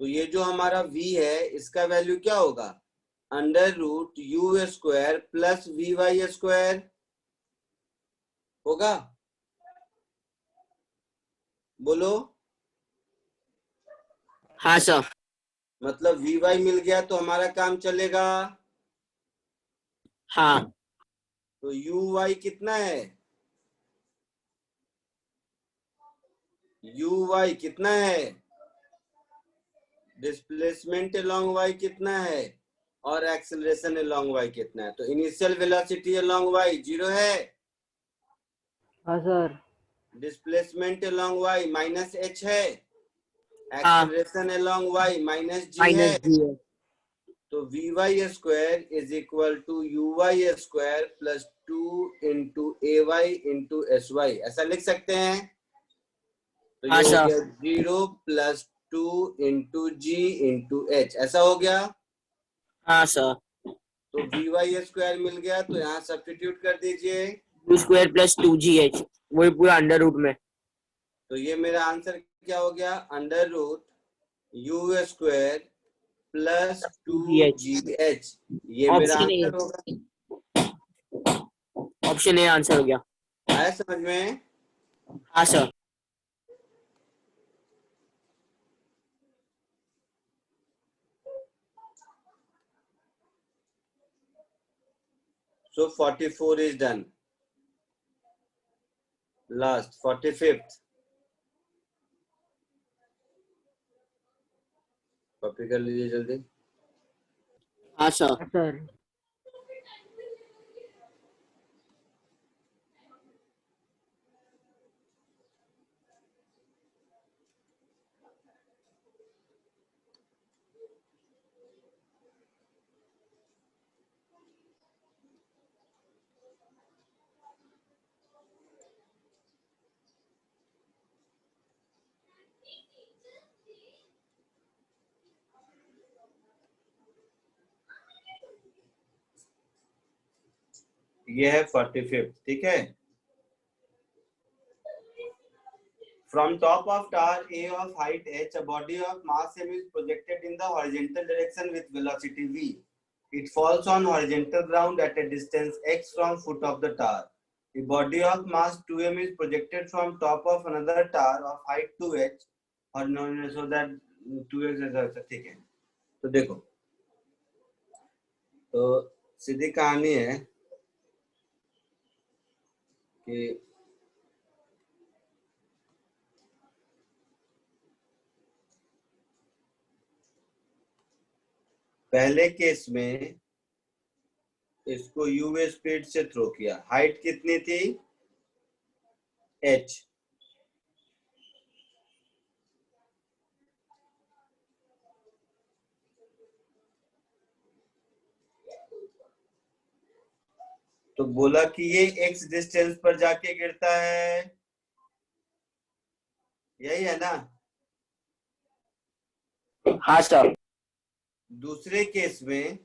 तो ये जो हमारा v है, इसका वैल्यू क्या होगा, under root u square plus vy square होगा. बोलो. हाँ सर. मतलब vy मिल गया तो हमारा काम चलेगा. हाँ. तो uy कितना है, uy कितना है, डिस्प्लेसमेंट अलोंग y कितना है, और एक्सेलरेशन अलोंग y कितना है. तो इनिशियल वेलोसिटी अलोंग y 0 है. हाँ sir. Displacement along y minus h है. Acceleration along y minus g है. माइनस जी है. तो vy square is equal to uy square plus 2 into ay into sy. ऐसा लिख सकते हैं. तो हाँ ये हो सर. गया 0 plus 2 into g into h. ऐसा हो गया. हाँ सर. तो vy स्क्वायर मिल गया, तो यहाँ सब्स्टिट्यूट कर दीजिए. टू स्क्वायर प्लस 2gh, वही पूरा अंडर रूट में. तो ये मेरा आंसर क्या हो गया, under root u square plus 2gh. ये मेरा ऑप्शन ए. आंसर होगा. ऑप्शन ए आंसर हो गया. आया समझ में. हाँ sir. So 44 is done. Last 45th. Copy कर लीजिए जल्दी. हाँ सर. सर. ये है 45th. ठीक है. From top of tower A of height h, a body of mass m is projected in the horizontal direction with velocity v. It falls on horizontal ground at a distance x from foot of the tower. The body of mass 2m is projected from top of another tower of height 2h, or so that 2x is. ठीक है. तो देखो, तो सीधी कहानी है कि पहले case में इसको u स्पीड से थ्रो किया. हाइट कितनी थी, h. तो बोला कि ये x डिस्टेंस पर जाके गिरता है, यही है ना. हाँ सर. दूसरे केस में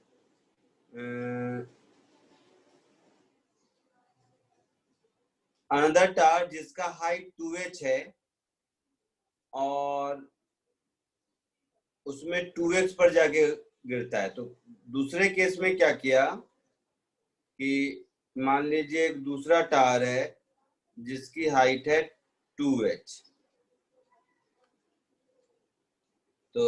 अनदर टावर जिसका हाइट 2h है और उसमें 2x पर जाके गिरता है। तो दूसरे केस में क्या किया कि मान लीजिए एक दूसरा टावर है जिसकी हाइट है 2h, तो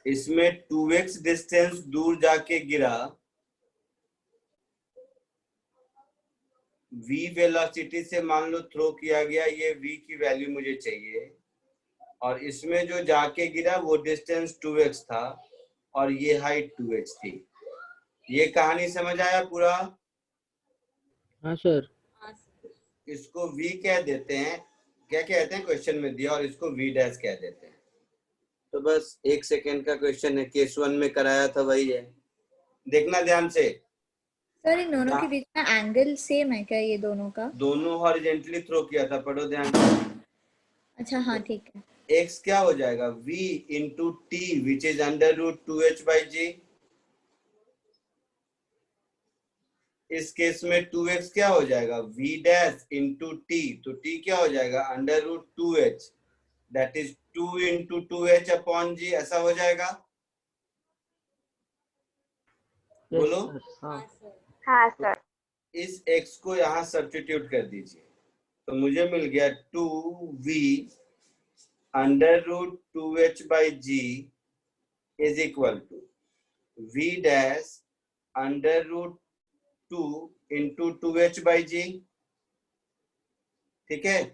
इसमें 2x डिस्टेंस दूर जाके गिरा, v वेलोसिटी से मान लो थ्रो किया गया, ये v की वैल्यू मुझे चाहिए, और इसमें जो जाके गिरा वो डिस्टेंस 2x था और ये हाइट 2h थी। ये कहानी समझ आया पूरा? हाँ सर। हाँ सर। इसको v कह देते हैं, क्या कहते हैं क्वेश्चन में दिया, और इसको v डैश कह देते हैं। तो बस 1 सेकेंड का क्वेश्चन है, केस 1 में कराया था वही है, देखना ध्यान से। सर इन दोनों के बीच में एंगल सेम है क्या ये दोनों का? दोनों हॉरिजेंटली थ्रो किया था, पढ़ो ध्यान से। अच्छा हाँ ठीक है। x क्या हो जाएगा, v into t which is under root 2h by g. इस केस में 2x क्या हो जाएगा, v डैश इंटू टी, तो t क्या हो जाएगा under root 2h, that is 2 into 2h upon g, ऐसा हो जाएगा। बोलो। हाँ सर। हाँ सर। इस x को यहाँ सब्स्टिट्यूट कर दीजिए, तो मुझे मिल गया 2v under root 2h by g is equal to v dash under root 2 into 2h by g. ठीक है,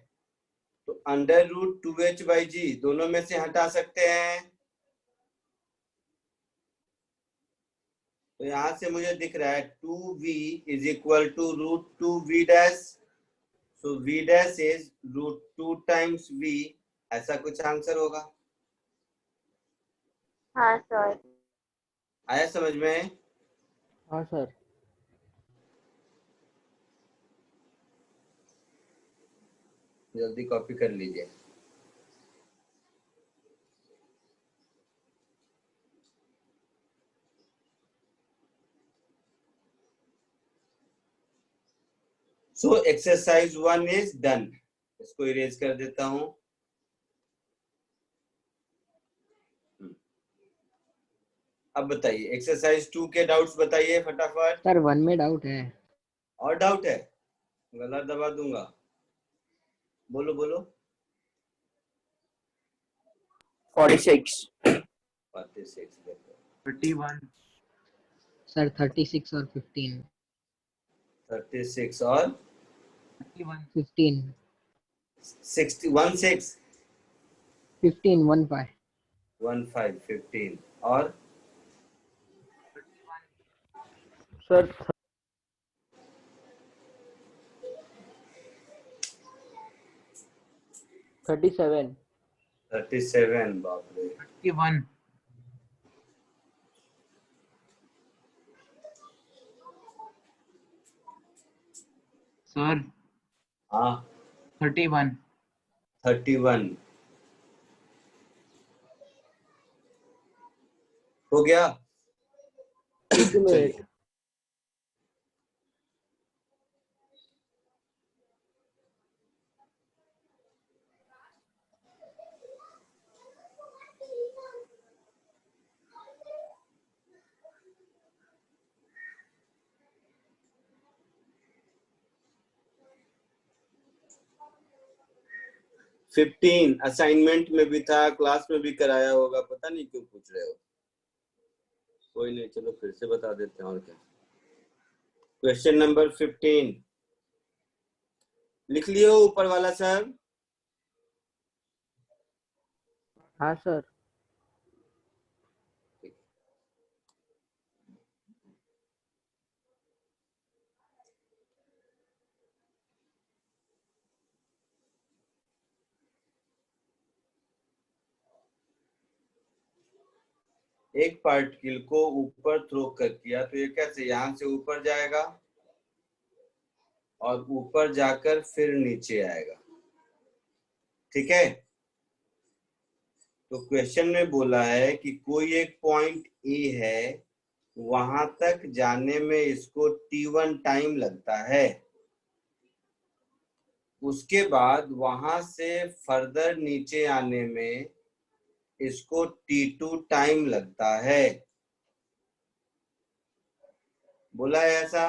तो अंडर रूट 2h बाई जी दोनों में से हटा सकते हैं, तो यहां से मुझे दिख रहा है 2v is equal to root 2v dash, so v dash is root 2 times v, ऐसा कुछ आंसर होगा। हाँ सर। आया समझ में? हाँ सर। जल्दी कॉपी कर लीजिए। सो एक्सरसाइज 1 इज डन, इसको इरेज कर देता हूं। अब बताइए एक्सरसाइज 2 के डाउट्स बताइए फटाफट। सर 1 में डाउट है। और डाउट है? गला दबा दूंगा, बोलो बोलो। 46 46 देखो, 31 सर 36 और 15। 36 और 31 15 61 6 15 1 5। 15 15 और सर 37। 37, बाप रे। 31 सर हाँ 31 31 हो गया। चलिए। फिफ्टीन असाइनमेंट में भी था, क्लास में भी कराया होगा, पता नहीं क्यों पूछ रहे हो। कोई नहीं, चलो फिर से बता देते हैं और क्या। क्वेश्चन नंबर 15 लिख लियो ऊपर वाला सर। हाँ सर। एक पार्टिकल को ऊपर थ्रो कर किया, तो ये कैसे, यहां से ऊपर जाएगा और ऊपर जाकर फिर नीचे आएगा। ठीक है, तो क्वेश्चन में बोला है कि कोई एक पॉइंट ए है वहां तक जाने में इसको t1 टाइम लगता है। उसके बाद वहां से फर्दर नीचे आने में इसको t2 टाइम लगता है। बोला है ऐसा?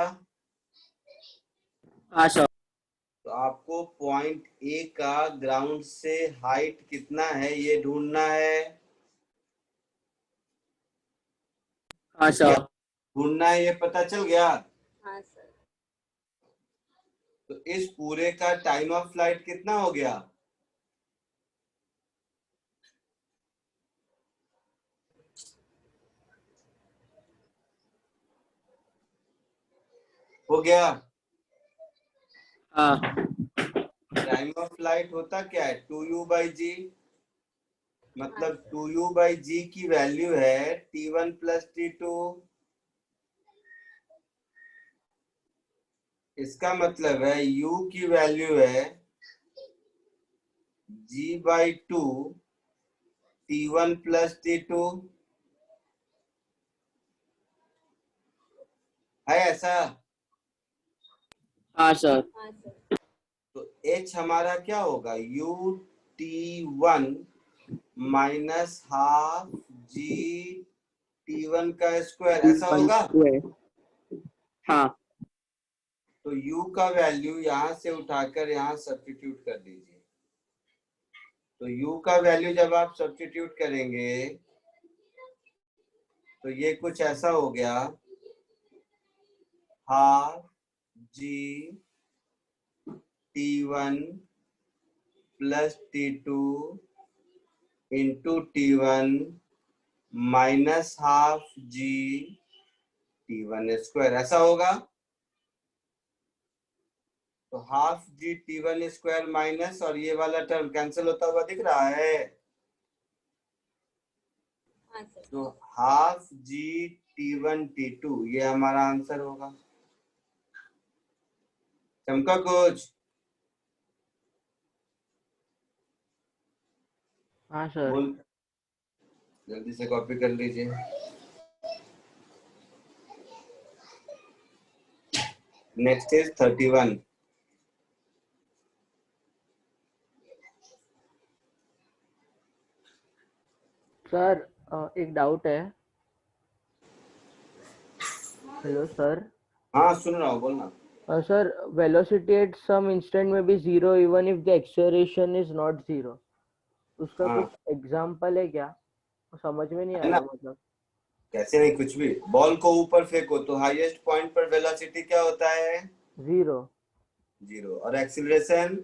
हाँ सर। तो आपको पॉइंट ए का ग्राउंड से हाइट कितना है ये ढूंढना है। हाँ सर। ढूंढना है, ये पता चल गया। हाँ सर। तो इस पूरे का टाइम ऑफ फ्लाइट कितना हो गया? हो गया। हाँ टाइम ऑफ फ्लाइट होता क्या है? 2u/g। मतलब 2u/g की वैल्यू है t1 प्लस t2। इसका मतलब है u की वैल्यू है g/2 t1 प्लस t2। है ऐसा? हाँ सर। हाँ सर। तो h हमारा क्या होगा? u t1 minus half g t1 का स्क्वायर, ऐसा होगा। हाँ तो u का वैल्यू यहां से उठाकर यहां सब्स्टिट्यूट कर दीजिए। तो u का वैल्यू जब आप सब्स्टिट्यूट करेंगे तो ये कुछ ऐसा हो गया, half g t1 plus t2 into t1 minus half g t1 square, ऐसा होगा। तो हाफ जी t1 स्क्वायर माइनस, और ये वाला टर्म कैंसिल होता हुआ दिख रहा है। हाँ सर। तो हाफ जी t1 t2 ये हमारा आंसर होगा। चमका कुछ? हाँ सर। बोल, जल्दी से कॉपी कर लीजिए। Next is 31। सर एक डाउट है। Hello sir. हाँ सुन रहा हूँ, बोलना। Sir velocity at some instant में भी zero even if the acceleration is not zero, उसका हाँ, कुछ एग्जांपल है क्या? समझ में नहीं है आ ना? रहा मतलब। कैसे नहीं, कुछ भी। बॉल को ऊपर फेंको तो हाईएस्ट पॉइंट पर वेलोसिटी क्या होता है? जीरो। जीरो। और एक्सीलरेशन?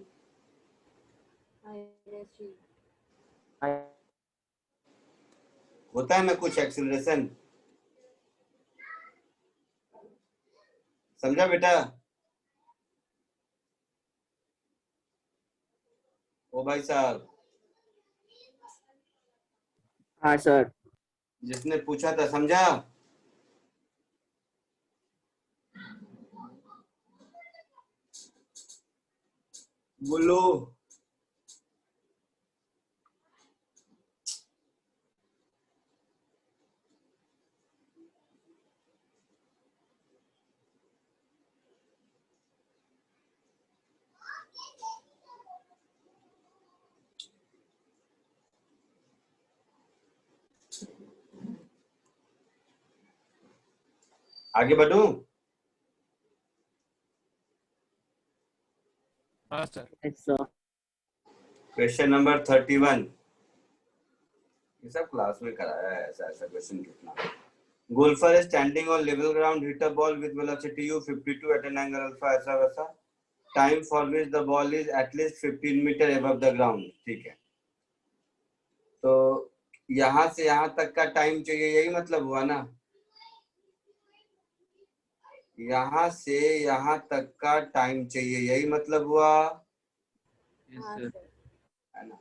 होता है ना कुछ एक्सीलरेशन। समझा बेटा? ओ भाई साहब, हाँ सर। जिसने पूछा था समझा? बोलो। आगे बढ़ूं? हाँ सर। ऐसा। Question number 31। ये सब क्लास में कराया है, ऐसा ऐसा क्वेश्चन कितना। Golfer is standing on level ground, hit a ball with velocity u 52 at an angle alpha, ऐसा वैसा। Time for which the ball is at least 15 meter above the ground। ठीक है, तो यहाँ से यहाँ तक का टाइम चाहिए, यही मतलब हुआ ना। यहाँ से यहाँ तक का टाइम चाहिए, यही मतलब हुआ, हाँ सर। है ना।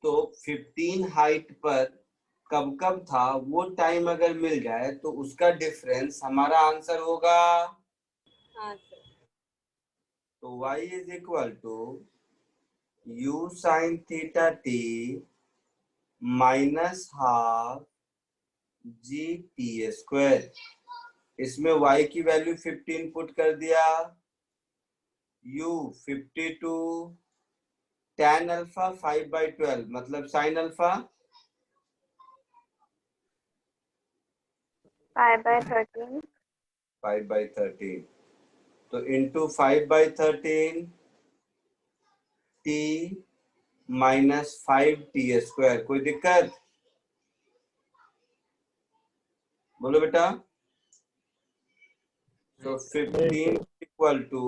तो 15 हाइट पर कब कब था वो टाइम अगर मिल जाए तो उसका डिफरेंस हमारा आंसर होगा। हाँ सर। तो y is equal to u sine theta t minus half g t square. इसमें y की वैल्यू 15 पुट कर दिया, u 52, tan अल्फा 5/12 मतलब sin अल्फा 5/13 5/13, तो into 5/13 t minus 5t square. कोई दिक्कत? बोलो बेटा। तो 15 equal to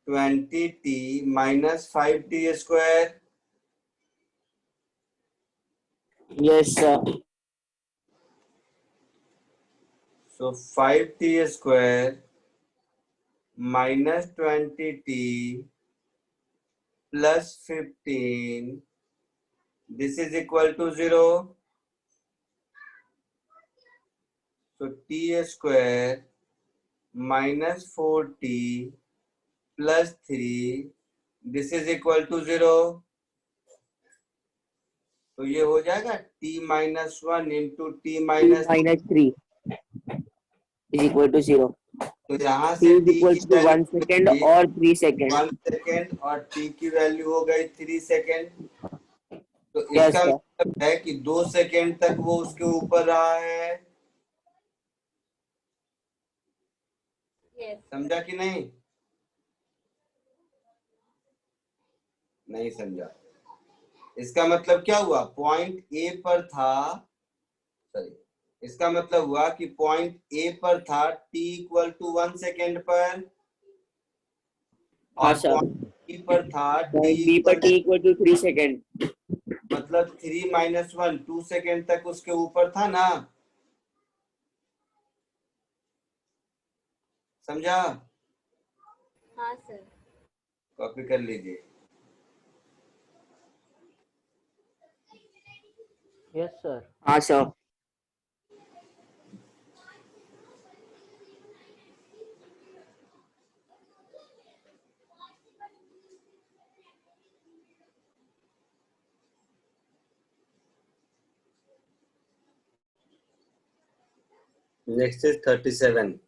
20t minus 5t square. Yes, sir. So 5t square minus 20t plus 15, this is equal to 0. So t square minus 4t plus 3, this is equal to 0. तो ये हो जाएगा t minus 1 into t T minus, minus 3 is equal to 0. तो यहाँ T से is t equal की to 1 second value or 3 seconds. 1 second और t की वैल्यू हो गई 3 सेकेंड। तो Yes, इसका sir. मतलब है कि 2 सेकेंड तक वो उसके ऊपर रहा है। Yes. समझा कि नहीं? नहीं समझा। इसका मतलब क्या हुआ? पॉइंट ए पर था, सॉरी, इसका मतलब हुआ कि पॉइंट ए पर था t इक्वल टू 1 सेकेंड पर, हाँ और सर। पॉइंट बी पर था t Point B पर equal, T equal to 3 second. मतलब 3 माइनस 1 2 सेकेंड तक उसके ऊपर था ना। समझा? हाँ सर। कॉपी कर लीजिए। Yes, sir. हाँ सर। Next is 37।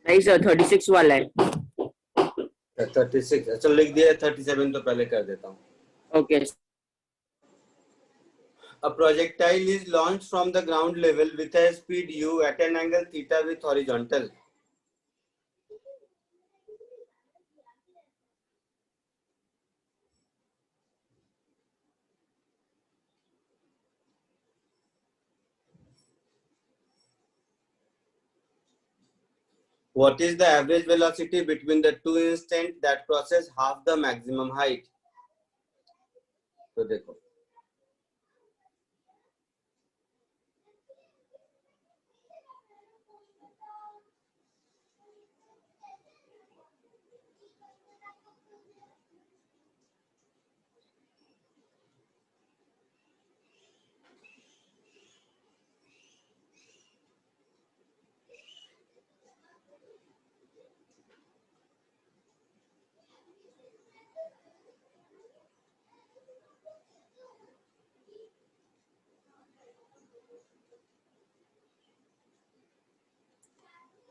नहीं सर 36 वाला है। 36 अच्छा लिख दिया, 37 तो पहले कर देता हूँ। Okay. A projectile is launched from the ground level with a speed u at an angle theta with horizontal. What is the average velocity between the two instants that crosses half the maximum height? तो देखो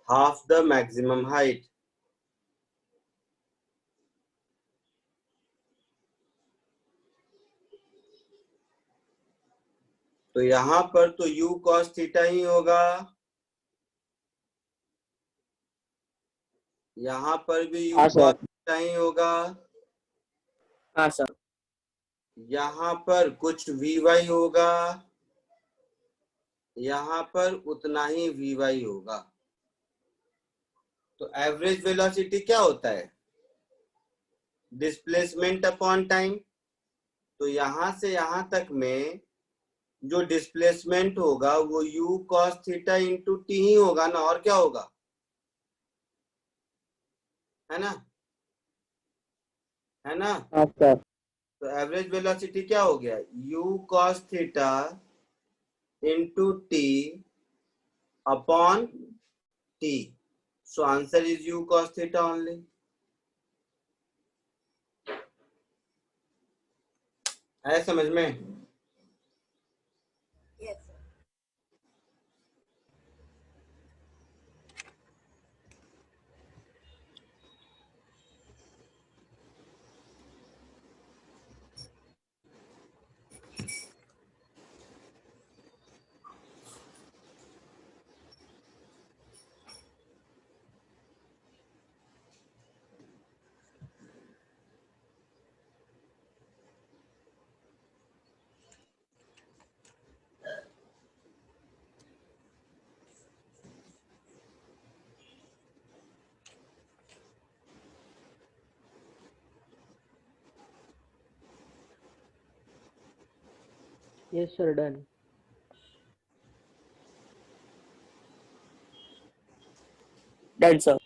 half the maximum height. तो यहां पर तो u cos theta ही होगा, यहां पर भी u हाँ cos सर। थीटा ही होगा, हाँ सर। यहां पर कुछ vy होगा, यहां पर उतना ही vy होगा। तो एवरेज वेलोसिटी क्या होता है? Displacement upon time. तो यहां से यहां तक में जो डिस्प्लेसमेंट होगा वो u cos theta into t ही होगा ना, और क्या होगा? है ना, है ना? हाँ सर। तो एवरेज वेलोसिटी क्या हो गया? u cos theta into T upon t. So answer is u cos theta only. है समझ में? Yes, sir. Yes, sir. Done. Done, sir.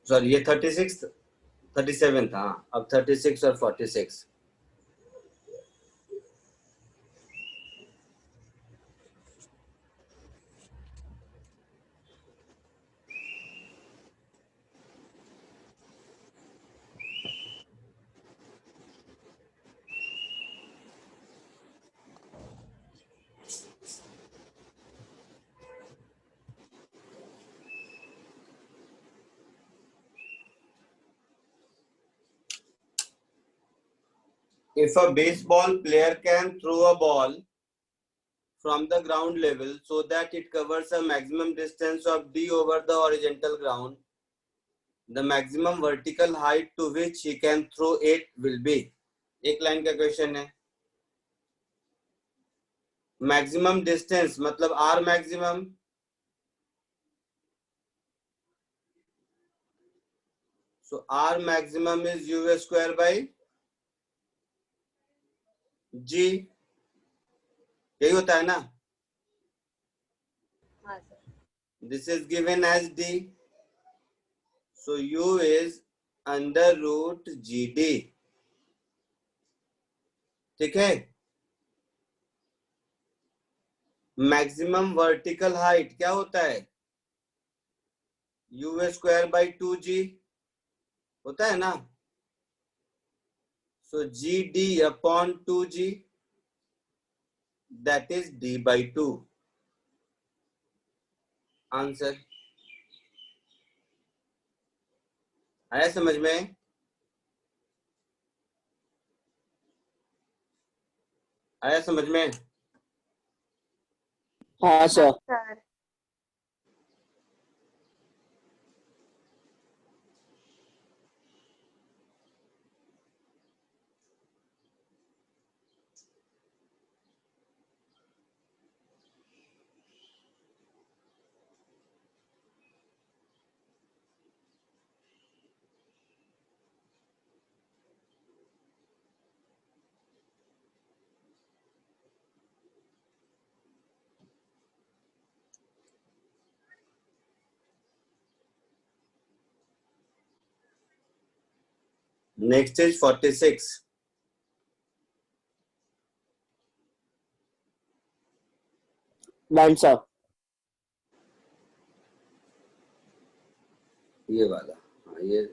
Sorry ये 36 37 था. हाँ, अब 36 और 46. If a baseball player can throw a ball from the ground level so that it covers a maximum distance of d over the horizontal ground, the maximum vertical height to which he can throw it will be. एक line का question है. Maximum distance मतलब r maximum, so r maximum is u square by g. यही होता है ना? हाँ sir. This is given as d, so u is under root gd. ठीक है. मैक्सिमम वर्टिकल हाइट क्या होता है? u स्क्वायर बाई 2g होता है ना? So gd upon 2g, that is d by 2. Answer आया समझ में? आया समझ में? हाँ, sir. Sir. Next is 46. Done, sir. ये वाला. हाँ, ये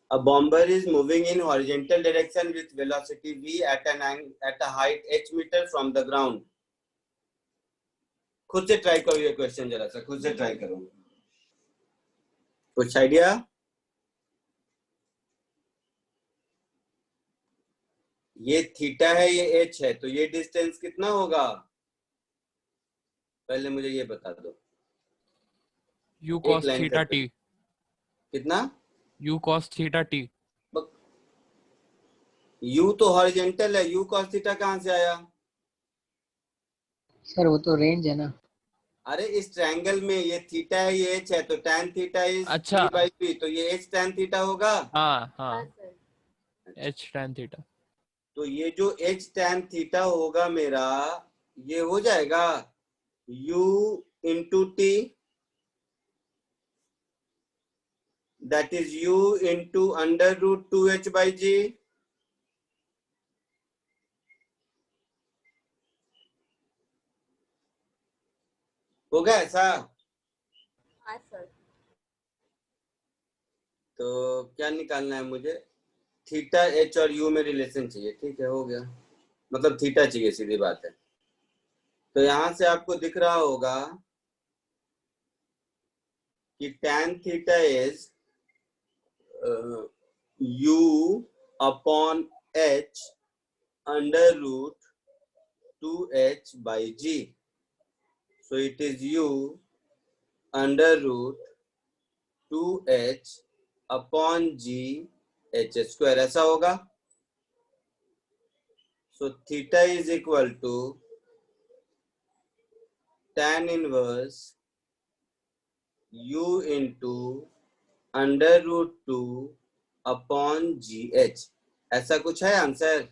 a bomber is moving in horizontal direction with velocity v at a height h meter from the ground. खुद से ट्राई करो ये क्वेश्चन, जरा सा खुद से ट्राई करो. कुछ आइडिया? ये थीटा है, ये एच है, तो ये डिस्टेंस कितना होगा? पहले मुझे ये बता दो। U एक cos लाइन theta करते t. हैं। कितना? U cos theta t. You तो हॉरिजेंटल है, यू कॉस थीटा कहाँ से आया? सर वो तो रेंज है ना। अरे इस ट्रायंगल में ये थीटा है, ये एच है, तो tan थीटा इज अच्छा। p बाई p, तो ये h tan थीटा होगा। हाँ हाँ हाँ सर। H tan theta. तो ये जो h tan थीटा होगा मेरा, ये हो जाएगा u into t, that is u into under root 2h by g. होगा ऐसा? हाँ सर। तो क्या निकालना है मुझे? थीटा h और u में रिलेशन चाहिए। ठीक है, हो गया, मतलब थीटा चाहिए, सीधी बात है। तो यहां से आपको दिख रहा होगा कि tan theta is u upon h under root 2h by g, so it is u under root 2h upon g h square, ऐसा होगा। so theta is equal to tan inverse u into under root 2 upon g h, ऐसा कुछ है answer?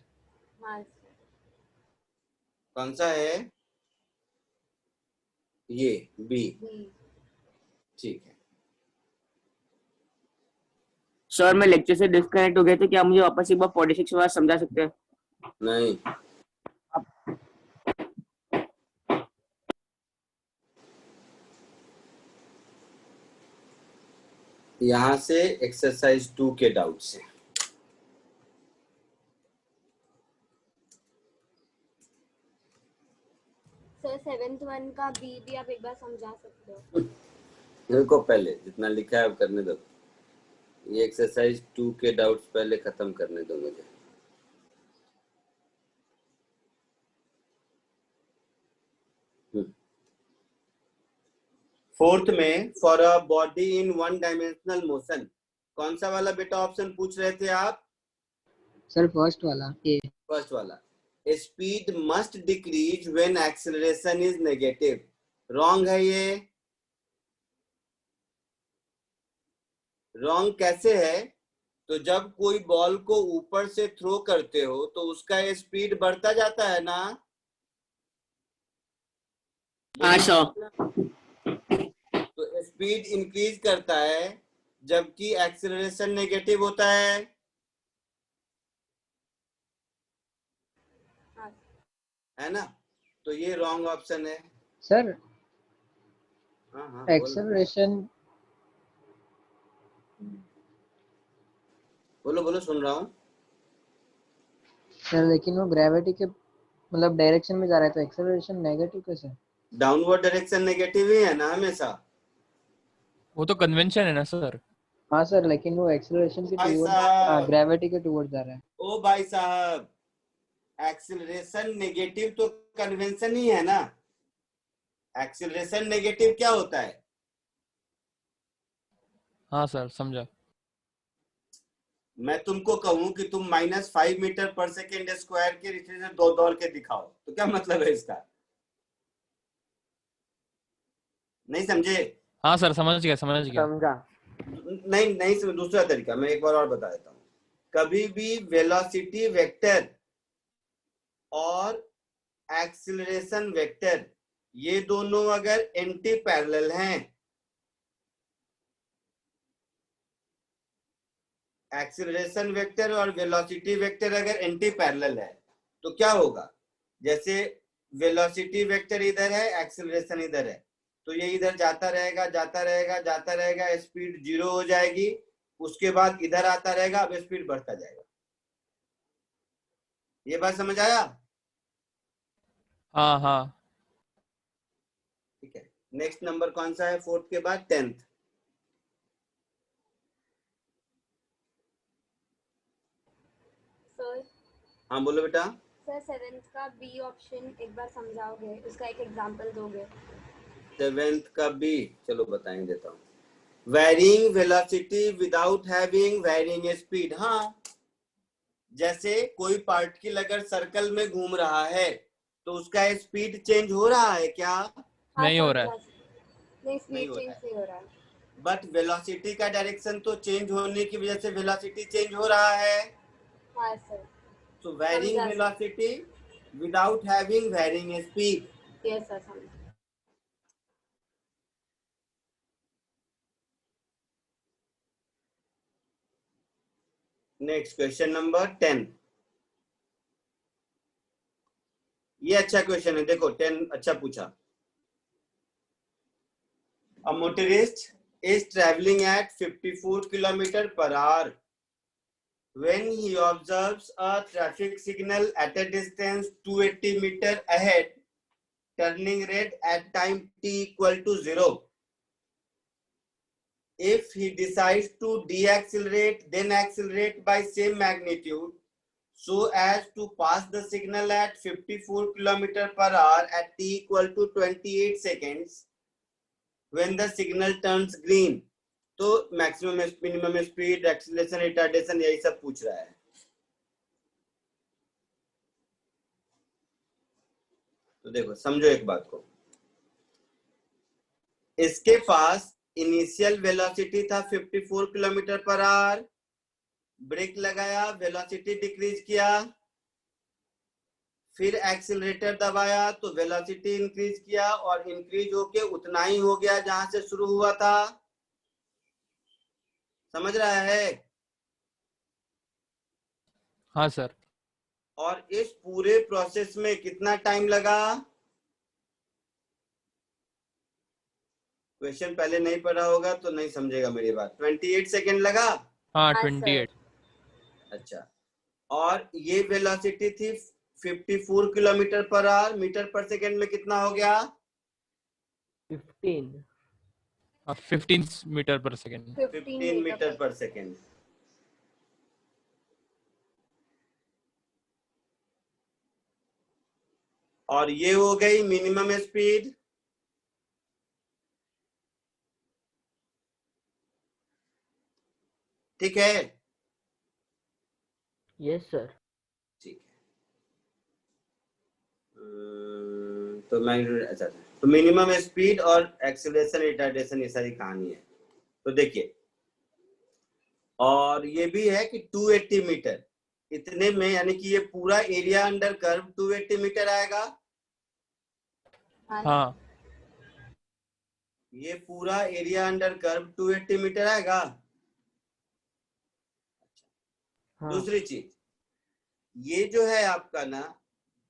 हाँ sir. कौन सा है? ये बी। बी। ठीक है। सर मैं लेक्चर से डिस्कनेक्ट हो गए थे, क्या मुझे वापस एक बार 46 बार समझा सकते हैं? नहीं, यहां से एक्सरसाइज 2 के डाउट से। सर 7th वन का बी भी आप एक बार समझा सकते हो? मेरे को पहले जितना लिखा है करने दो, ये एक्सरसाइज 2 के डाउट्स पहले खत्म करने दो मुझे। फोर्थ में for a body in one dimensional motion, कौन सा वाला बेटा ऑप्शन पूछ रहे थे आप? सर फर्स्ट वाला ए। फर्स्ट वाला। Speed must decrease when acceleration is negative. Wrong है ये। रॉन्ग कैसे है? तो जब कोई बॉल को ऊपर से थ्रो करते हो तो उसका स्पीड बढ़ता जाता है ना। हाँ सर। तो स्पीड इंक्रीज करता है जबकि एक्सेलरेशन नेगेटिव होता है। हाँ। है ना? तो ये रॉन्ग ऑप्शन है। सर हाँ हाँ, बोल। एक्सेलरेशन बोलो बोलो, सुन रहा हूँ। सर लेकिन वो ग्रेविटी के मतलब डायरेक्शन में जा रहा है तो एक्सेलरेशन नेगेटिव कैसे? डाउनवर्ड डायरेक्शन नेगेटिव ही है ना हमेशा। वो तो कन्वेंशन है ना सर। हाँ सर, लेकिन वो एक्सेलरेशन के भाई टुवर्ड, साहब। हाँ ग्रेविटी के टुवर्ड जा रहा है। ओ भाई साहब, एक्सेलरेशन नेगेटिव तो कन्वेंशन ही है ना। एक्सेलरेशन नेगेटिव क्या होता है? हाँ सर समझा। मैं तुमको कहूं कि तुम -5 मीटर पर सेकेंड स्क्वायर के रिश्ते से दौड़ के दिखाओ, तो क्या मतलब है इसका? नहीं समझे? हाँ सर समझ गया समझ गया। समझा। नहीं नहीं समझ। दूसरा तरीका मैं एक बार और बता देता हूँ। कभी भी वेलोसिटी वेक्टर और एक्सीलरेशन वेक्टर, ये दोनों अगर एंटी पैरेलल हैं, एक्सीलरेशन वेक्टर और वेलोसिटी वेक्टर अगर एंटी पैरेलल है, तो क्या होगा? जैसे वेलोसिटी वेक्टर इधर है, एक्सीलरेशन इधर है, तो ये इधर जाता रहेगा जाता रहेगा जाता रहेगा, स्पीड 0 हो जाएगी। उसके बाद इधर आता रहेगा, अब स्पीड बढ़ता जाएगा। ये बात समझ आया? हाँ हाँ। ठीक है। नेक्स्ट नंबर कौन सा है फोर्थ के बाद? 10th। सर हाँ बोलो बेटा। सर 7th का बी ऑप्शन एक बार समझाओगे, उसका एक एग्जांपल दोगे? 7th का बी, चलो बताएंगे, देता हूँ। Varying velocity without having varying speed. हाँ, जैसे कोई पार्टिकल अगर सर्कल में घूम रहा है तो उसका स्पीड चेंज हो रहा है क्या? हाँ, नहीं हो रहा है। समझा। नहीं, नहीं स्पीड हो चेंज रहा है। नहीं हो रहा है। बट वेलोसिटी का डायरेक्शन तो चेंज होने की वजह से वेलोसिटी चेंज हो रहा है। हाँ सर, So varying समझा। velocity without having varying speed. Yes sir, समझा। Next question number 10. ये अच्छा क्वेश्चन है, देखो 10 अच्छा पूछा। A motorist is traveling at 54 km per hour when he observes a traffic signal at a distance 280 meter ahead, turning red at time t equal to 0. If he decides to deaccelerate, then accelerate by same magnitude so as to pass the signal at 54 km per hour at t equal to 28 seconds when the signal turns green. तो maximum minimum speed, acceleration, retardation, यही सब पूछ रहा है। तो देखो समझो एक बात को, इसके पास इनिशियल वेलोसिटी था 54 किलोमीटर पर आवर, ब्रेक लगाया, वेलोसिटी डिक्रीज किया, फिर एक्सीलरेटर दबाया तो वेलोसिटी इंक्रीज किया और इंक्रीज होके उतना ही हो गया जहां से शुरू हुआ था। समझ रहा है? हाँ सर। और इस पूरे प्रोसेस में कितना टाइम लगा? क्वेश्चन पहले नहीं पढ़ा होगा तो नहीं समझेगा मेरी बात। 28 सेकेंड लगा। हाँ, हाँ, 28। अच्छा, और ये वेलोसिटी थी 54 kilometre per hour, metre per second में कितना हो गया? 15. 15 metre per second. 15 metre per second. और ये हो गई मिनिमम स्पीड। ठीक है? Yes sir. ठीक है। तो मैग्नीट्यूड, अच्छा, तो मिनिमम स्पीड और एक्सीलरेशन, रिटार्डेशन, ये सारी कहानी है। तो देखिए, और ये भी है कि 280 मीटर इतने में, यानी कि ये पूरा एरिया अंडर कर्व 280 मीटर आएगा। हाँ। ये पूरा एरिया अंडर कर्व 280 मीटर आएगा। हाँ. दूसरी चीज, ये जो है आपका ना,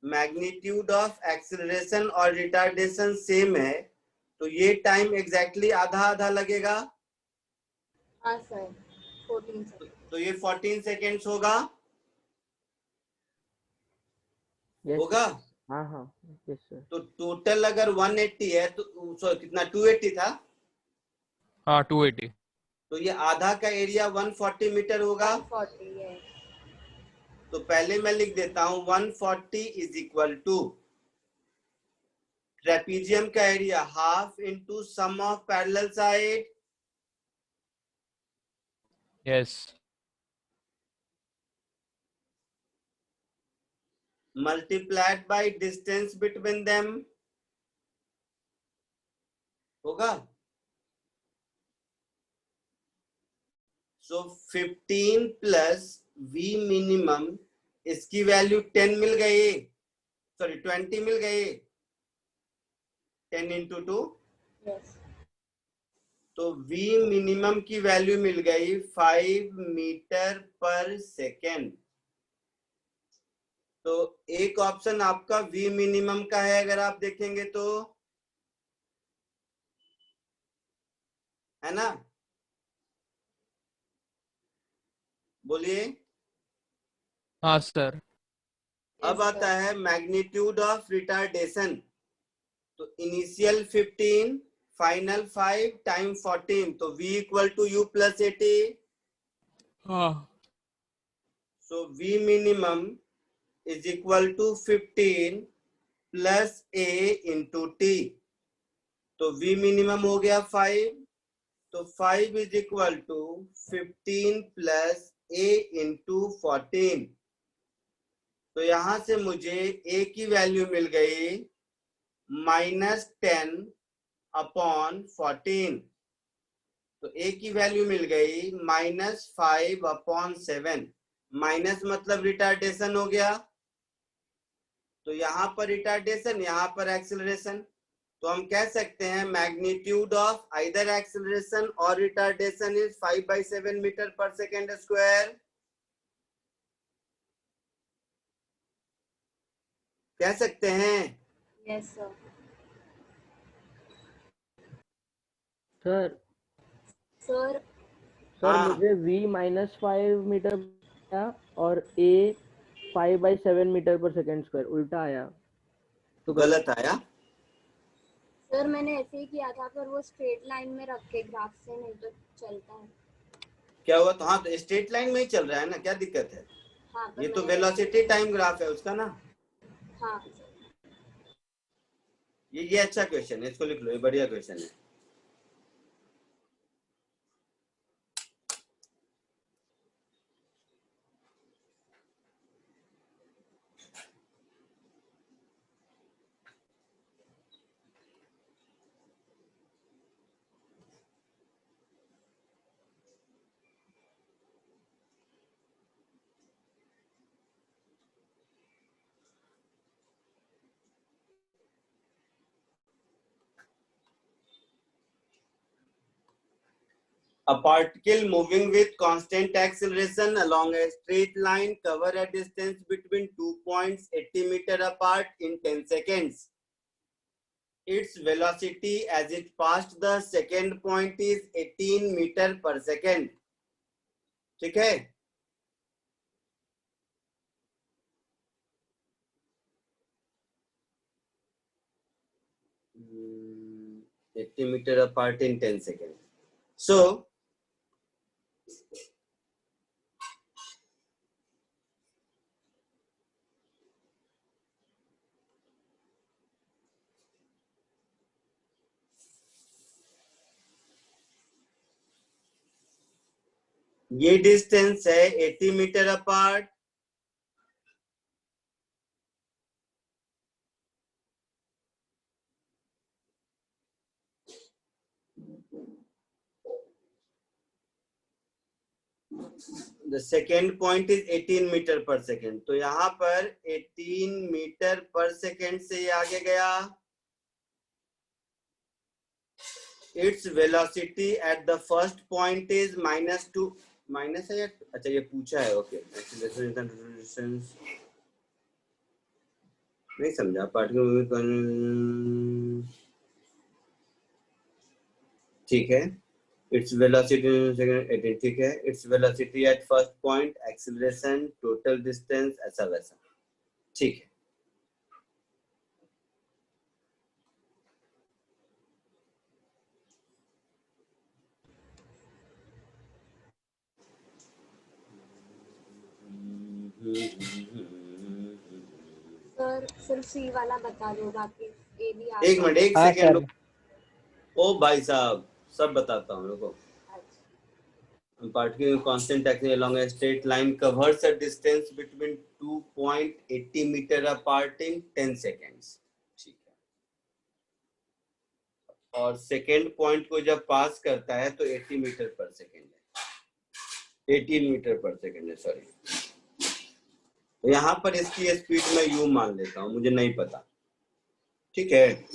मैग्नीट्यूड ऑफ एक्सीलरेशन और रिटार्डेशन सेम है, तो ये टाइम एग्जैक्टली आधा आधा लगेगा। हाँ सर, 14 सेकंड। तो ये 14 सेकेंड्स होगा। Yes. होगा। हाँ हाँ. Yes sir. तो टोटल अगर 180 है तो कितना, 280 था, हाँ 280। तो ये आधा का एरिया 140 मीटर होगा। 140 है। तो पहले मैं लिख देता हूं 140 इज इक्वल टू ट्रेपीजियम का area half into sum of parallel side. Yes. Multiplied by distance between them. होगा। सो 15 प्लस V मिनिमम, इसकी वैल्यू 10 मिल गई, सॉरी 20 मिल गई, 10 इंटू 2। यस। तो V मिनिमम की वैल्यू मिल गई 5 मीटर पर सेकेंड। तो एक ऑप्शन आपका V मिनिमम का है, अगर आप देखेंगे तो, है ना? बोलिए। हाँ सर। अब आता है मैग्नीट्यूड ऑफ रिटार्डेशन। तो इनिशियल 15, फाइनल 5 टाइम 14, तो V equal to U plus 80। हाँ। So V minimum is equal to 15 plus a into t. तो v मिनिमम हो गया 5, तो 5 is equal to 15 plus a into 14। तो यहां से मुझे a की वैल्यू मिल गई -10 अपॉन 14। तो a की वैल्यू मिल गई -5 अपॉन 7। माइनस मतलब रिटार्डेशन हो गया, तो यहाँ पर रिटार्डेशन, यहाँ पर एक्सेलरेशन। तो हम कह सकते हैं मैग्नीट्यूड ऑफ आइदर एक्सेलरेशन और retardation is 5/7 metre per second square. कह सकते हैं? Yes sir. Sir sir sir हाँ। मुझे v -5 मीटर आया और a 5/7 metre per second square उल्टा आया, तो गलत आया। सर मैंने ऐसे ही किया था, पर वो स्ट्रेट लाइन में रख के ग्राफ से, नहीं तो चलता है। क्या हुआ? तो हाँ, तो स्ट्रेट लाइन में ही चल रहा है ना, क्या दिक्कत है? हाँ पर ये तो मैंने वेलोसिटी टाइम ग्राफ है उसका ना। हाँ ये अच्छा क्वेश्चन है, इसको लिख लो, ये बढ़िया क्वेश्चन है। A particle moving with constant acceleration along a straight line cover a distance between 2 points 80 meter apart in 10 seconds. Its velocity as it passed the second point is 18 meter per second. ठीक है? Hmm, 80 meter apart in 10 seconds. So, ये distance है 80 metre apart. The second point is 18 metre per second. तो यहाँ पर 18 metre per second से ये आगे गया। Its velocity at the first point is -2 minus है या अच्छा ये पूछा है। ओके, नहीं समझा पार्टिकल। ठीक है, इट्स वेलोसिटी सेकंड 18, ठीक है। Its velocity at first point, acceleration, total distance, ऐसा वैसा, ठीक है। सर सिर्फ सी वाला बता दो, बाकी ए भी आ एक मिनट, एक हाँ सेकंड। सर। ओ भाई साहब, सब बताता हूँ, रुको। Particle constant acting along a straight line covers a distance between 2.80 meter apart in 10 seconds. ठीक है। और सेकेंड पॉइंट को जब पास करता है तो 80 मीटर पर सेकेंड है, 18 मीटर पर सेकेंड है, सॉरी। तो यहाँ पर इसकी स्पीड मैं यू मान लेता हूँ, मुझे नहीं पता, ठीक है।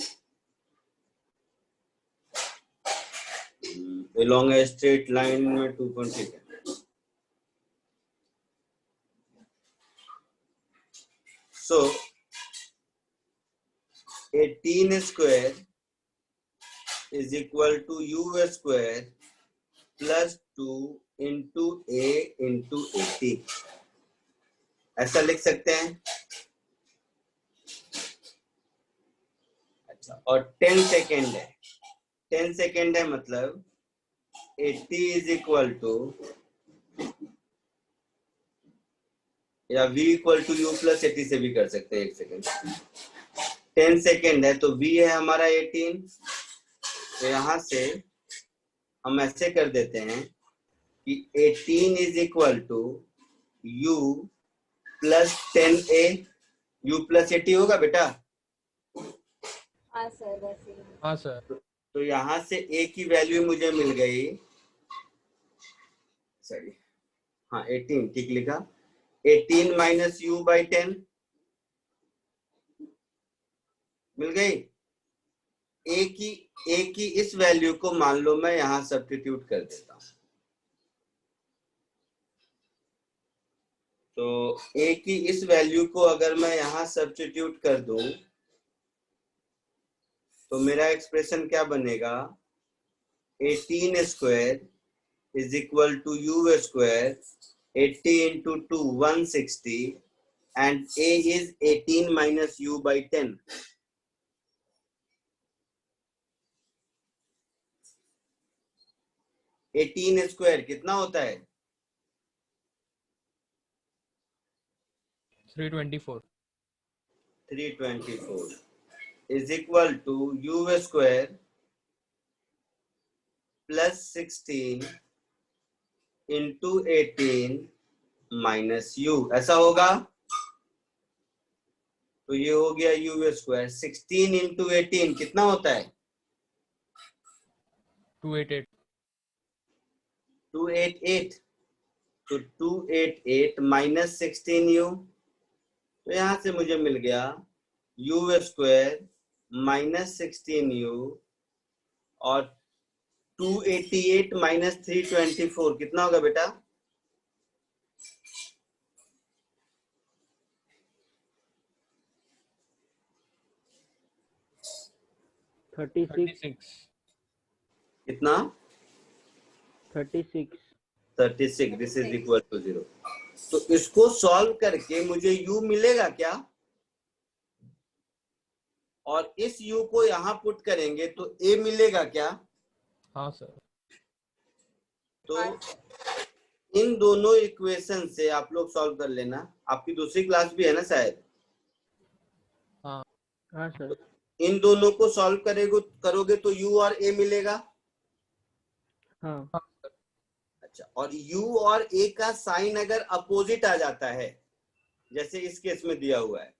along a straight line में 2 पॉइंट, ठीक है। So 18 square is equal to u square plus 2 into a into 80, ऐसा लिख सकते हैं। अच्छा, और 10 सेकेंड है, 10 सेकेंड है मतलब 80 is equal to या v equal to u plus 80 से भी कर सकते हैं। 1 सेकेंड, 10 सेकेंड है तो v है हमारा 18। तो यहां से हम ऐसे कर देते हैं कि 18 इज इक्वल टू u प्लस 10a। u प्लस 80 होगा बेटा? हाँ सर वैसे ही। हाँ सर। तो यहां से a की वैल्यू मुझे मिल गई, सॉरी हाँ 18 ठीक लिखा, 18 माइनस u बाई 10 मिल गई। a की इस वैल्यू को मान लो मैं यहां सब्स्टिट्यूट कर देता हूं। तो a की इस वैल्यू को अगर मैं यहां सब्स्टिट्यूट कर दूं तो मेरा एक्सप्रेशन क्या बनेगा? 18 square is equal to u square 80 into 2 160 and a is 18 minus u by 10। Eighteen square कितना होता है? 324। 324 is equal to u square plus 16 into 18 minus u, ऐसा होगा। तो ये हो गया u स्क्वायर। 16 into 18 कितना होता है? 288। 288। तो 288 माइनस 16u, तो यहां से मुझे मिल गया u स्क्वायर माइनस 16u और 288 माइनस 324 कितना होगा बेटा? 36। कितना? 36। 36। This is equal to 0। तो इसको सॉल्व करके मुझे u मिलेगा क्या? और इस u को यहां पुट करेंगे तो a मिलेगा क्या? हाँ सर। तो इन दोनों इक्वेशन से आप लोग सॉल्व कर लेना। आपकी दूसरी क्लास भी है ना शायद? हाँ। हाँ सर। इन दोनों को सॉल्व करोगे तो u और a मिलेगा। हाँ। अच्छा, और u और a का साइन अगर अपोजिट आ जाता है जैसे इस केस में दिया हुआ है,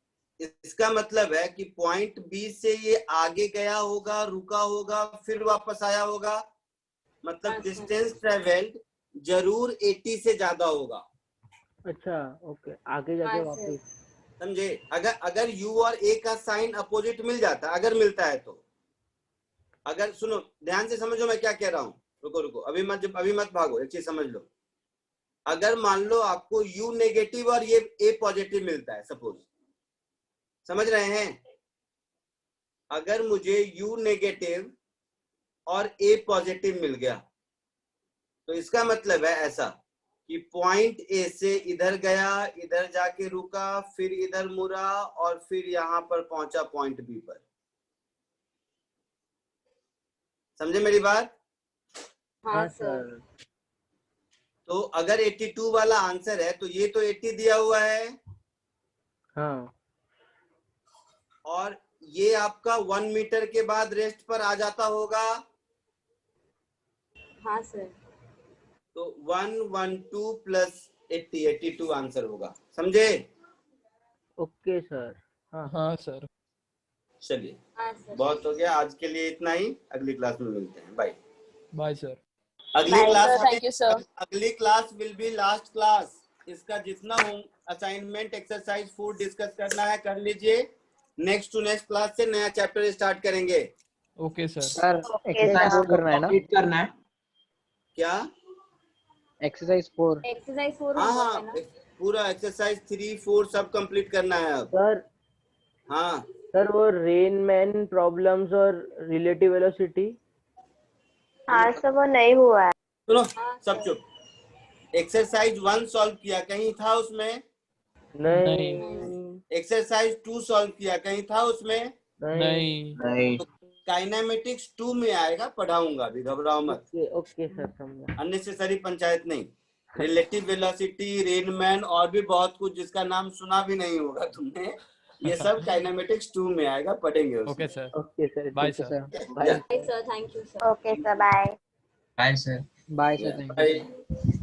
इसका मतलब है कि पॉइंट B से ये आगे गया होगा, रुका होगा, फिर वापस आया होगा। मतलब डिस्टेंस ट्रेवल्ड जरूर 80 से ज्यादा होगा। अच्छा ओके, आगे जाके वापस। समझे? अगर u और a का साइन अपोजिट मिल जाता, अगर मिलता है तो, अगर सुनो ध्यान से समझो मैं क्या कह रहा हूं। रुको अभी मत भागो, एक चीज समझ लो। अगर मान लो आपको u नेगेटिव और ये a पॉजिटिव मिलता है, सपोज, समझ रहे हैं? अगर मुझे u नेगेटिव और a पॉजिटिव मिल गया तो इसका मतलब है ऐसा कि पॉइंट A से इधर गया, इधर जाके रुका, फिर इधर मुड़ा और फिर यहां पर पहुंचा पॉइंट B पर। समझे मेरी बात? हाँ सर। तो अगर 82 वाला आंसर है तो ये तो 80 दिया हुआ है। हाँ। और ये आपका 1 मीटर के बाद रेस्ट पर आ जाता होगा। हाँ सर। तो 112 प्लस 80, 82 आंसर होगा। समझे? Okay sir. हाँ सर। चलिए हाँ सर। बहुत हो गया आज के लिए, इतना ही। अगली क्लास में मिलते हैं। Bye bye sir. अगली class will be last class. इसका जितना होम असाइनमेंट एक्सरसाइज 4 डिस्कस करना है कर लीजिए। नेक्स्ट टू नेक्स्ट क्लास से नया चैप्टर स्टार्ट करेंगे। Okay sir. सर एक्सरसाइज 4 करना है ना? कंप्लीट करना है। क्या? एक्सरसाइज 4। एक्सरसाइज 4 हाँ पूरा एक्सरसाइज 3, 4 सब कंप्लीट करना है अब। सर। हाँ सर वो रेन मैन प्रॉब्लम्स और रिलेटिव वेलोसिटी। हाँ सर वो नहीं हुआ है। सुनो सब चुप। एक्सरसाइज 1 सॉल्व किया, कहीं था उसमें? नहीं। एक्सरसाइज 2 सॉल्व किया, कहीं था उसमें? नहीं। तो काइनेमेटिक्स 2 में आएगा, पढ़ाऊंगा, अभी घबराओ मत। ओके सर समझा। अननेसेसरी पंचायत नहीं। रिलेटिव वेलोसिटी, रेनमैन और भी बहुत कुछ जिसका नाम सुना भी नहीं होगा तुमने, ये सब काइनेमेटिक्स 2 में आएगा, पढ़ेंगे उसमें। Okay sir, okay sir, bye ठीक है सर। Sir, bye sir thank you sir. Okay sir, bye. Bye sir, thank you. Bye.